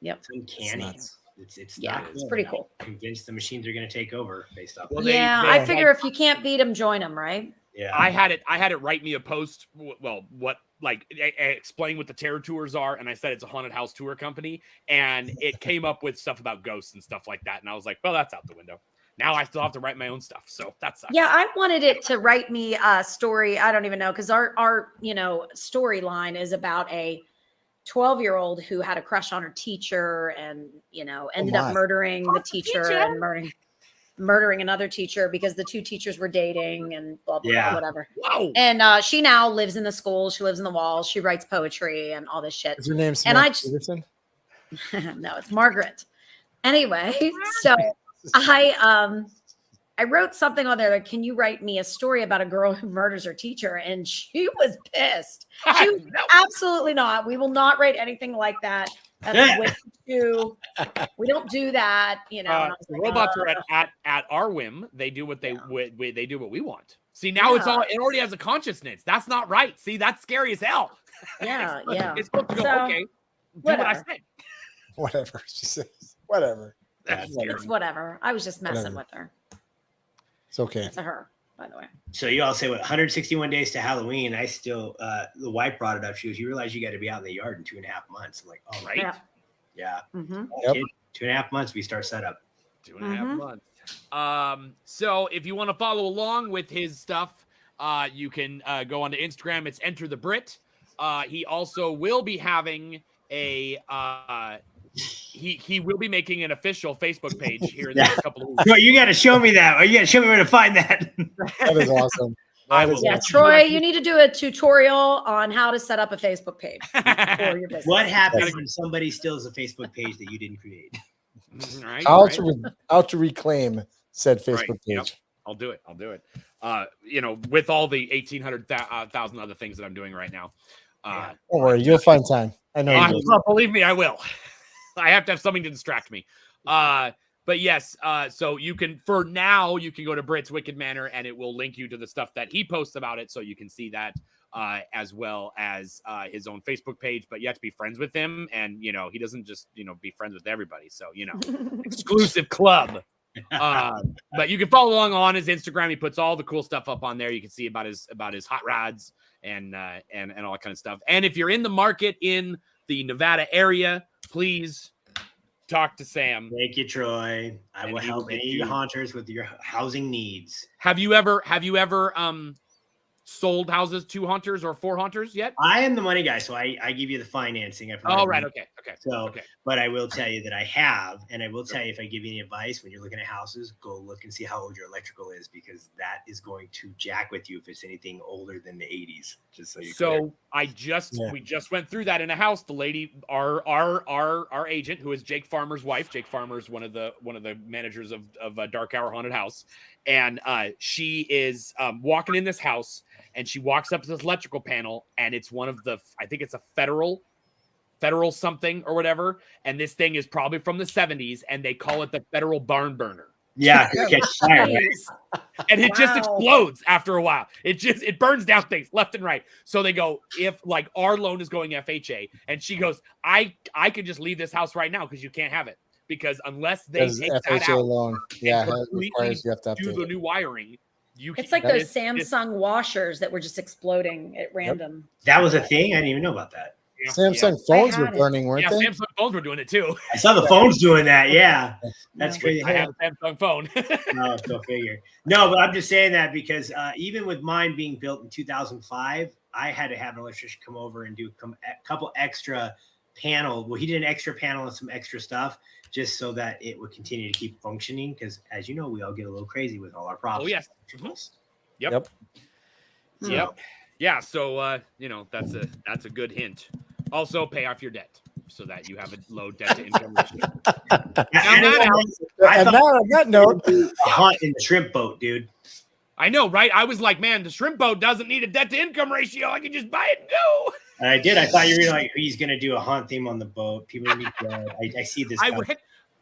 It's uncanny. It's it's pretty cool. Convinced the machines are going to take over based off. Well, I figure if you can't beat them, join them, right? Yeah, I had it write me a post. Well, what explain what the terror tours are, and I said it's a haunted house tour company, and it came up with stuff about ghosts and stuff like that, and I was like, well, that's out the window. Now I still have to write my own stuff, so that sucks. Yeah, I wanted it to write me a story. I don't even know, because our storyline is about a 12-year-old who had a crush on her teacher, and ended up murdering the teacher and murdering another teacher because the two teachers were dating, and blah blah, blah whatever. Wow. And she now lives in the school. She lives in the walls. She writes poetry and all this shit. Is her name Peterson? No, it's Margaret. Anyway, so I wrote something on there like, can you write me a story about a girl who murders her teacher? And she was pissed. She was, absolutely not. We will not write anything like that. That's way too. We don't do that. The robots are at our whim. They do what they do what we want. See, now it already has a consciousness. That's not right. See, that's scary as hell. Yeah. It's supposed to go, okay, do what I said. Whatever she says. Whatever. It's whatever. I was just messing with her. It's okay. To her, by the way. So you all say, 161 days to Halloween. I still, the wife brought it up. She goes, you realize you got to be out in the yard in 2.5 months. I'm like, oh, right. Yeah. Mm-hmm. Yep. 2.5 months, we start setup. 2.5 months. So if you want to follow along with his stuff, you can go onto Instagram. It's Enter the Brit. He also will be having a he will be making an official Facebook page here in the next couple of weeks. Well, you got to show me that. You got to show me where to find that. That is awesome. Troy, you need to do a tutorial on how to set up a Facebook page for your business. What happens when somebody steals a Facebook page that you didn't create? How to reclaim said Facebook page. Yep. I'll do it. With all the 1,800,000 other things that I'm doing right now. Don't worry, you'll find time. I know you will. Believe me, I will. I have to have something to distract me. But yes, so you can go to Britts Wicked Manor, and it will link you to the stuff that he posts about it, so you can see that, as well as his own Facebook page. But you have to be friends with him, and he doesn't just be friends with everybody. So exclusive club. But you can follow along on his Instagram. He puts all the cool stuff up on there. You can see about his hot rods and all that kind of stuff. And if you're in the market in the Nevada area, please talk to Sam. Thank you, Troy. I will help any haunters with your housing needs. Have you ever sold houses to haunters or for haunters yet? I am the money guy, so I give you the financing. Right. Okay. But I will tell you that I have, and I will tell you, if I give you any advice when you're looking at houses, go look and see how old your electrical is, because that is going to jack with you if it's anything older than the 80s. Just so you. So we just went through that in a house. The lady, our agent, who is Jake Farmer's wife. Jake Farmer is one of the managers of Dark Hour Haunted House, and she is walking in this house. And she walks up to this electrical panel, and it's one of I think it's a federal something or whatever. And this thing is probably from the 70s, and they call it the federal barn burner. Yeah. And it just explodes after a while. It burns down things left and right. So they go, if like our loan is going FHA, and she goes, I could just leave this house right now because you can't have it. Because unless they take FHA that out, loan. Yeah, it requires you have to do the new wiring. It's like those Samsung washers that were just exploding at random. That was a thing? I didn't even know about that. Samsung phones were burning, weren't they? Samsung phones were doing it too. I saw the phones doing that. Yeah, that's crazy. I have a Samsung phone. No, go figure. No, but I'm just saying that because even with mine being built in 2005, I had to have an electrician come over and do a couple extra panels. Well, he did an extra panel and some extra stuff just so that it would continue to keep functioning. Because as you know, we all get a little crazy with all our problems. Oh yes. Yep. Yeah. So that's a good hint. Also, pay off your debt so that you have a low debt to income ratio. I thought on that note, a hunt in the shrimp boat, dude. I know, right? I was like, man, the shrimp boat doesn't need a debt to income ratio. I can just buy it and go. And I did. I thought you were like, he's going to do a hunt theme on the boat. People need to. I see this.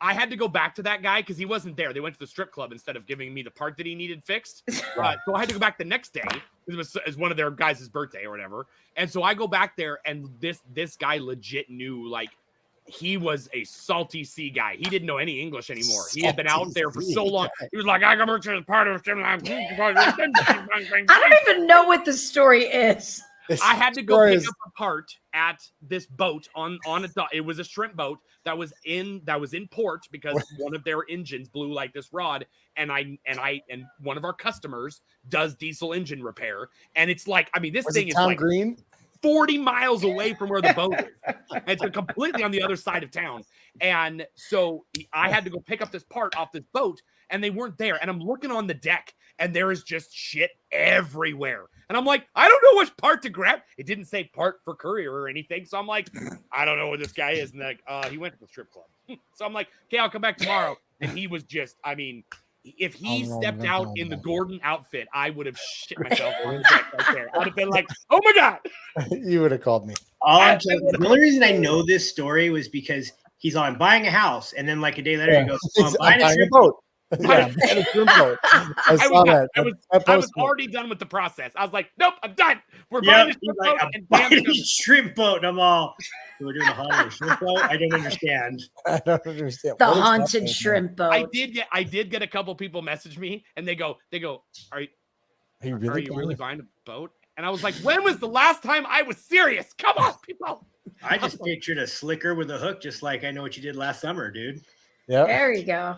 I had to go back to that guy because he wasn't there. They went to the strip club instead of giving me the part that he needed fixed. So I had to go back the next day. It was one of their guys' birthday or whatever. And so I go back there, and this guy legit knew, like, he was a salty sea guy. He didn't know any English anymore. He had been out there for so long. He was like, I got merchant part of I don't even know what the story is. I had to go pick up a part at this boat on a dock. It was a shrimp boat that was in port because one of their engines blew like this rod, and one of our customers does diesel engine repair, and it's like, I mean, this thing is Tom like Green? 40 miles away from where the boat is. And it's completely on the other side of town. And so I had to go pick up this part off this boat, and they weren't there. And I'm looking on the deck, and there is just shit everywhere. And I'm like, I don't know which part to grab. It didn't say part for courier or anything. So I'm like, I don't know where this guy is. And they're like, he went to the strip club. So I'm like, okay, I'll come back tomorrow. And he was just, I mean, if he stepped out in the Gordon outfit, I would have shit myself on the deck right there. I'd have been like, oh my God. You would have called me. The only reason I know this story was because he's on buying a house, and then like a day later he goes, I'm buying a shrimp boat. Yeah, I saw that. I was already done with the process. I was like, nope, I'm done. We're buying a shrimp boat. And buying a shrimp boat. And I'm all, we're doing a haunted shrimp boat? I don't understand. The haunted shrimp boat. I did get a couple people message me, and they go, are you really buying a boat? And I was like, when was the last time I was serious? Come on, people. I just pictured a slicker with a hook, just like I know what you did last summer, dude. Yeah. There you go.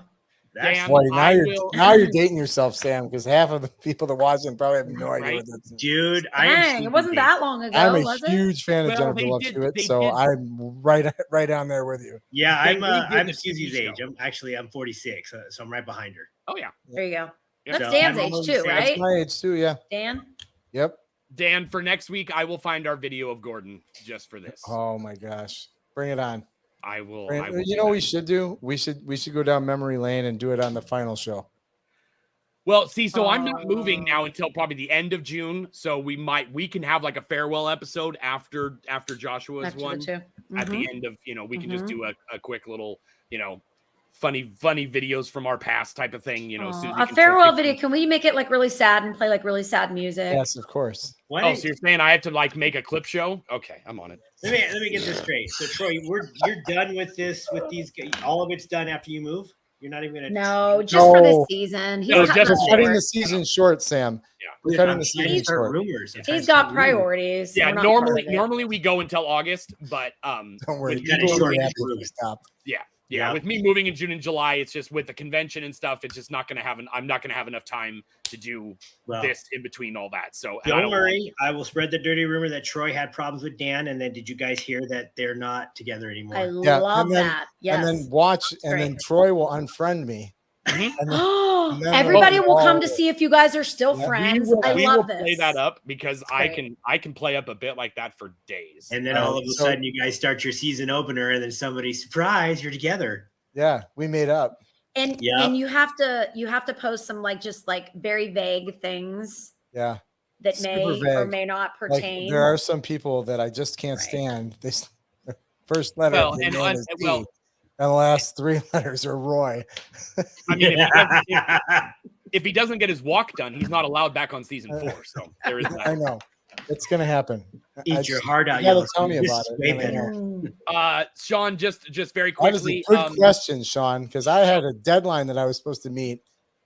Now you're dating yourself, Sam, because half of the people that watch him probably have no idea what that's. Dude, Dang, it wasn't that long ago. I'm was a huge fan of Jennifer Love Hewitt, so I'm right on there with you. Yeah, I'm Susie's age. I'm 46, so I'm right behind her. Oh yeah, there you go. That's Dan's age too, right? That's my age too. Yeah. Dan. Yep. Dan, for next week, I will find our video of Gordon just for this. Oh my gosh, bring it on. I will. You know what we should do? We should go down memory lane and do it on the final show. Well, see, so I'm not moving now until probably the end of June. So we can have like a farewell episode after Joshua's one at the end of, we can just do a quick little, funny videos from our past type of thing, a farewell video. Can we make it like really sad and play like really sad music? Yes, of course. So you're saying I have to like make a clip show? Okay, I'm on it. Let me get this straight. So Troy, you're done with this, with these, all of it's done after you move? You're not even gonna for this season. We're cutting the season short, Sam. Yeah, we're cutting the season short. Rumors. He's got priorities. Yeah, normally we go until August, but don't worry, stop. Yeah, with me moving in June and July, it's just with the convention and stuff. It's just not going to have I'm not going to have enough time to do this in between all that. So don't worry, I will spread the dirty rumor that Troy had problems with Dan, and then did you guys hear that they're not together anymore? I love that. Yes, and then watch, and then Troy will unfriend me. And then everybody will come to see if you guys are still friends. I love this. Play that up because I can play up a bit like that for days. And then all of a sudden you guys start your season opener, and then somebody surprise, you're together. Yeah, we made up. And you have to post some just very vague things. Yeah. That may or may not pertain. There are some people that I just can't stand. This first letter is D. And the last three letters are Roy. I mean, if he doesn't get his walk done, he's not allowed back on season 4. So there is that. I know. It's going to happen. Eat your heart out. You got to tell me about it. Sean, just very quickly. That is a good question, Sean, because I had a deadline that I was supposed to meet,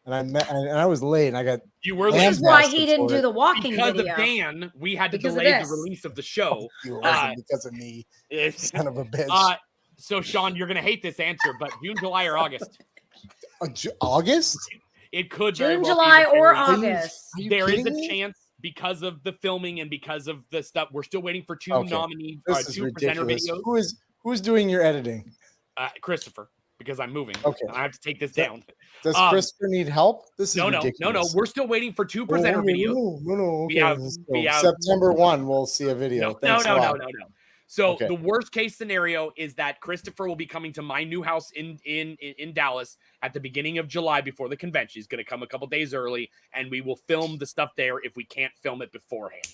and I was late, and I got. You were This is why he didn't do the walking because video. of Dan. We had to Because of delay the this. release of the show. It wasn't because of me, son of a bitch. So Sean, you're gonna hate this answer, but June, July, or August? August? It could very June, well July, be, but or there is- August. There is a kidding me? chance because of the filming and because of the stuff. We're still waiting for two Okay. nominees, This is two presenter ridiculous. videos. Who's doing your editing? Christopher, because I'm moving. Okay. I have to take this down. Does Christopher need help? This is no. ridiculous. We're still waiting for two presenter videos. No. We Okay, have- let's we go. have- September 1, we'll see a video. No. Thanks a lot. So Okay. the worst case scenario is that Christopher will be coming to my new house in Dallas at the beginning of July before the convention. He's going to come a couple days early, and we will film the stuff there if we can't film it beforehand.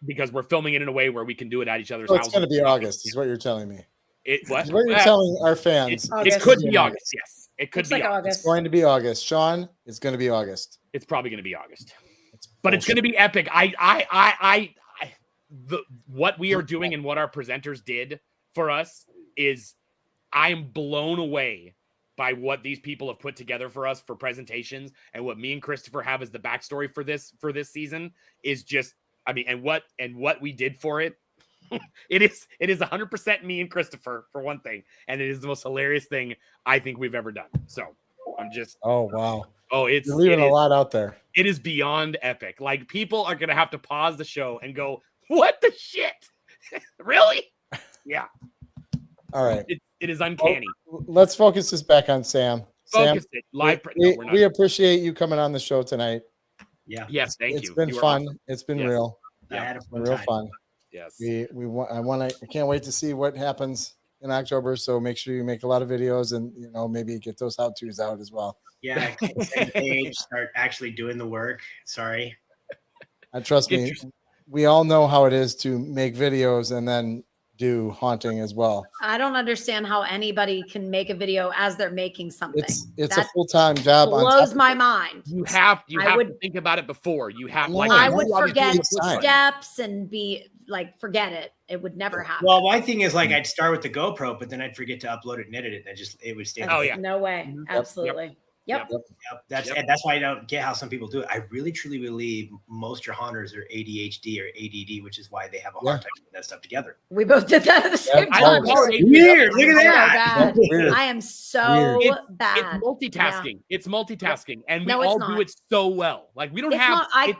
Because we're filming it in a way where we can do it at each other's So houses. it's going to be August, is what you're telling me. What? Is what you're telling our fans. It could be August. Yes, it could Looks be like August. It's going to be August. Sean, it's going to be August. It's probably going to be August, but it's going to be epic. What we are doing and what our presenters did for us is, I am blown away by what these people have put together for us for presentations, and what me and Christopher have as the backstory for this season is just, I mean, and what we did for it. It is 100% me and Christopher for one thing, and it is the most hilarious thing I think we've ever done. So I'm just, oh wow, it's you're leaving a lot out there. It is beyond epic. Like, people are gonna have to pause the show and go, "What the shit? Really?" Yeah. All right. It is uncanny. Let's focus this back on Sam. Focus Sam, it. Live. we appreciate you coming on the show tonight. Yeah. Yes. Thank you. It's been You were fun. awesome. It's been Yes. real. I had a fun Real time. fun. Yes. I can't wait to see what happens in October. So make sure you make a lot of videos and maybe get those how-tos out as well. Yeah, same page, start actually doing the work. Sorry. And trust me, we all know how it is to make videos and then do haunting as well. I don't understand how anybody can make a video as they're making something. It's That a full-time job. blows my mind. You have I would- to think about it before. You have I would you obviously forget do it. steps and be like, forget it. It would never happen. Well, my thing is like I'd start with the GoPro, but then I'd forget to upload it and edit it, and it would stay. No way. Absolutely. Yep. That's why I don't get how some people do it. I really truly believe most of your haunters are ADHD or ADD, which is multitasking hard time putting that stuff together. We both did that at the same time. Weird. Look at that. Bad. I am so bad. It's multitasking. It's multitasking, and we No, it's all do not. it so well. Like, we don't It's have. not-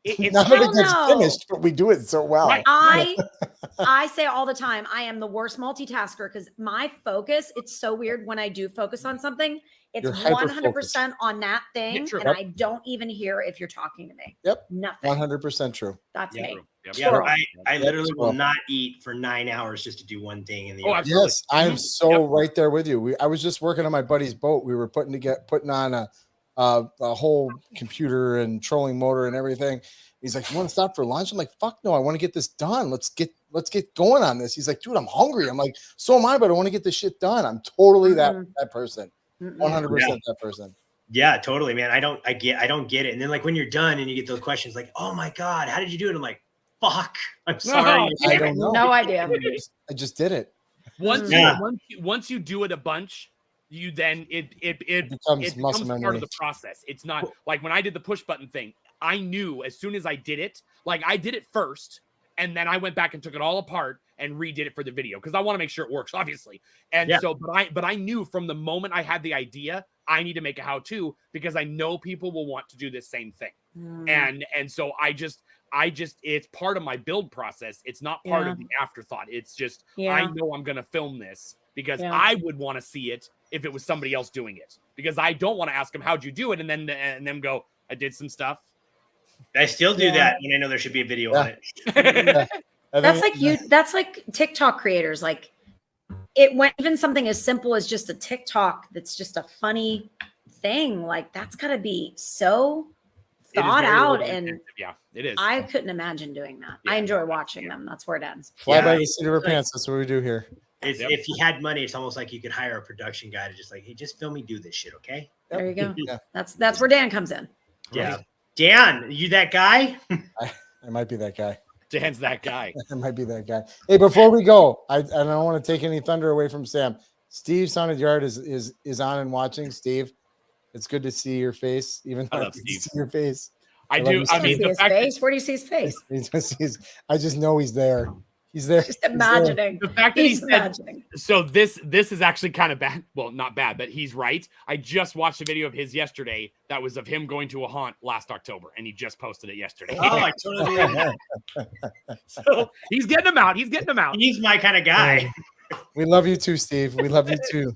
It's None of it gets finished, but we do it so well. I say all the time, I am the worst multitasker because my focus, it's so weird when I do focus on something. It's You're hyper-focused. 100% on that thing, Yeah, true. and Yep. I don't even hear if you're talking to me. Yep. Nothing. 100% true. That's me. Yeah, Squirrel. I literally Squirrel. will not eat for 9 hours just to do one thing in the. Yes, I am so right there with you. I was just working on my buddy's boat. We were putting on a whole computer and trolling motor and everything. He's like, "You want to stop for lunch?" I'm like, "Fuck no, I want to get this done. Let's get going on this." He's like, "Dude, I'm hungry." I'm like, "So am I, but I want to get this shit done." I'm totally that person. 100% that person. Yeah, totally, man. I don't get it. And then like when you're done and you get those questions like, "Oh my god, how did you do it?" I'm like, "Fuck, I'm sorry." I don't know. No idea. I just did it. Once you do it a bunch, you then it becomes muscle part memory. of the process. It's not like when I did the push button thing. I knew as soon as I did it, like I did it first, and then I went back and took it all apart and redid it for the video because I want to make sure it works, obviously. And so, but I knew from the moment I had the idea, I need to make a how-to because I know people will want to do this same thing. And so I just it's part of my build process. It's not part of the afterthought. It's just I know I'm gonna film this because I would want to see it if it was somebody else doing it. Because I don't want to ask them how'd you do it and then go, I did some stuff. I still do that when I know there should be a video on it. That's like TikTok creators. Like even something as simple as just a TikTok that's just a funny thing, like that's gotta be so thought out. And it is. I couldn't imagine doing that. I enjoy watching them. That's where it ends. Fly by the seat of our pants. That's what we do here. If you had money, it's almost like you could hire a production guy to just like, hey, just film me do this shit, okay? There you go. That's where Dan comes in. Yeah. Dan, you that guy? I might be that guy. Dan's that guy. I might be that guy. Hey, before we go, I don't want to take any thunder away from Sam. Steve Sounded Yard is on and watching. Steve, It's good to see your face, even though I I love can't Steve. see your face. I love do. you, I Steve. mean, See the his fact that face. Where do you see his face? I just know he's there. He's there. Just He's there. imagining. the fact that He's he said, imagining. so this is actually kind of bad. Well, not bad, but he's right. I just watched a video of his yesterday that was of him going to a haunt last October, and he just posted it yesterday. Oh, I totally believe that. So he's getting them out. He's getting them out. He's my kind of guy. We love you too, Steve. We love you too.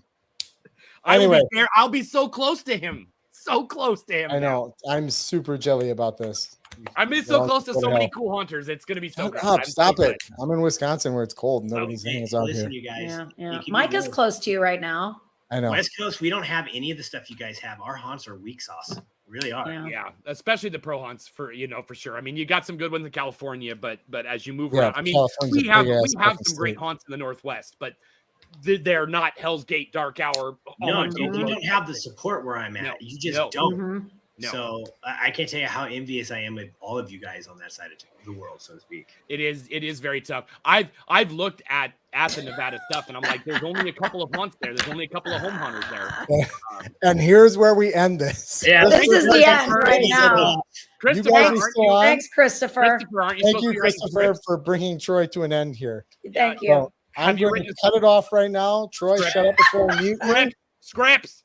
I will Anyway. be there. I'll be so close to him. So close to him. I now. know. I'm super jelly about this. I've been so close to so many cool hunters. It's gonna be so good. I'm Stop so it. I'm in Wisconsin where it's cold. Nobody's hangs out Listen, here. you guys. Yeah, yeah. you keep Mike me is real. close to you right now. I know. West Coast, we don't have any of the stuff you guys have. Our haunts are weak sauce. Really are. Yeah. Yeah, especially the pro hunts for for sure. I mean, you got some good ones in California, but as you move Yeah, around, I mean, California's we a have big-ass some fucking great state. haunts in the Northwest, but they're not Hell's Gate, Dark Hour. No, Almond you Grove. don't have the support where I'm at. No, You just no. don't. Mhm. No. So I can't tell you how envious I am with all of you guys on that side of the world, so to speak. It is very tough. I've looked at the Nevada stuff, and I'm like, there's only a couple of haunts there. There's only a couple of home hunters there. And here's where we end this. Yeah, This is the end right now. Christopher, You guys aren't are still you, on? Thanks, Christopher. Christopher, aren't you Thank supposed you, to be writing Christopher, scripts? for bringing Troy to an end here. Thank you. So I'm Have you going to written cut it off right now. Troy, Script. shut up before I mute you. Scraps.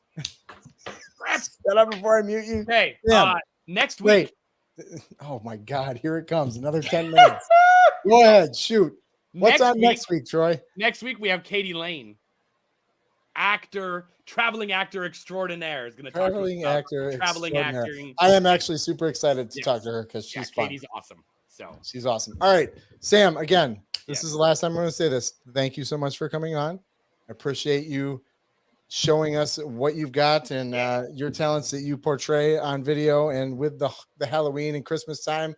Shut up before I mute you. Hey, Damn. next week. Wait. Oh my God, here it comes. Another 10 minutes. Go ahead, shoot. What's on next week, Troy? Next week we have Katie Lane, traveling actor extraordinaire, is going to talk to us Traveling about actor. traveling extraordinaire. acting. I am actually super excited to Yes. talk to her because she's fun. Katie's awesome. So She's awesome. All right, Sam, again, this is the last time I'm going to say this. Thank you so much for coming on. I appreciate you showing us what you've got and your talents that you portray on video and with the Halloween and Christmas time.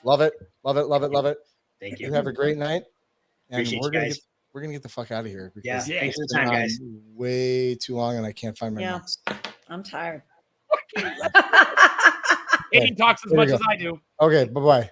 Love it. Love it. Love it. Love it. Thank you. You have a great night. And Appreciate we're you gonna guys. we're gonna get the fuck out of here Yeah, because thanks for it's the time, been on guys. way too long and I can't find my Yeah. notes. I'm tired. Katie talks as There we much go. as I do. Okay, bye-bye.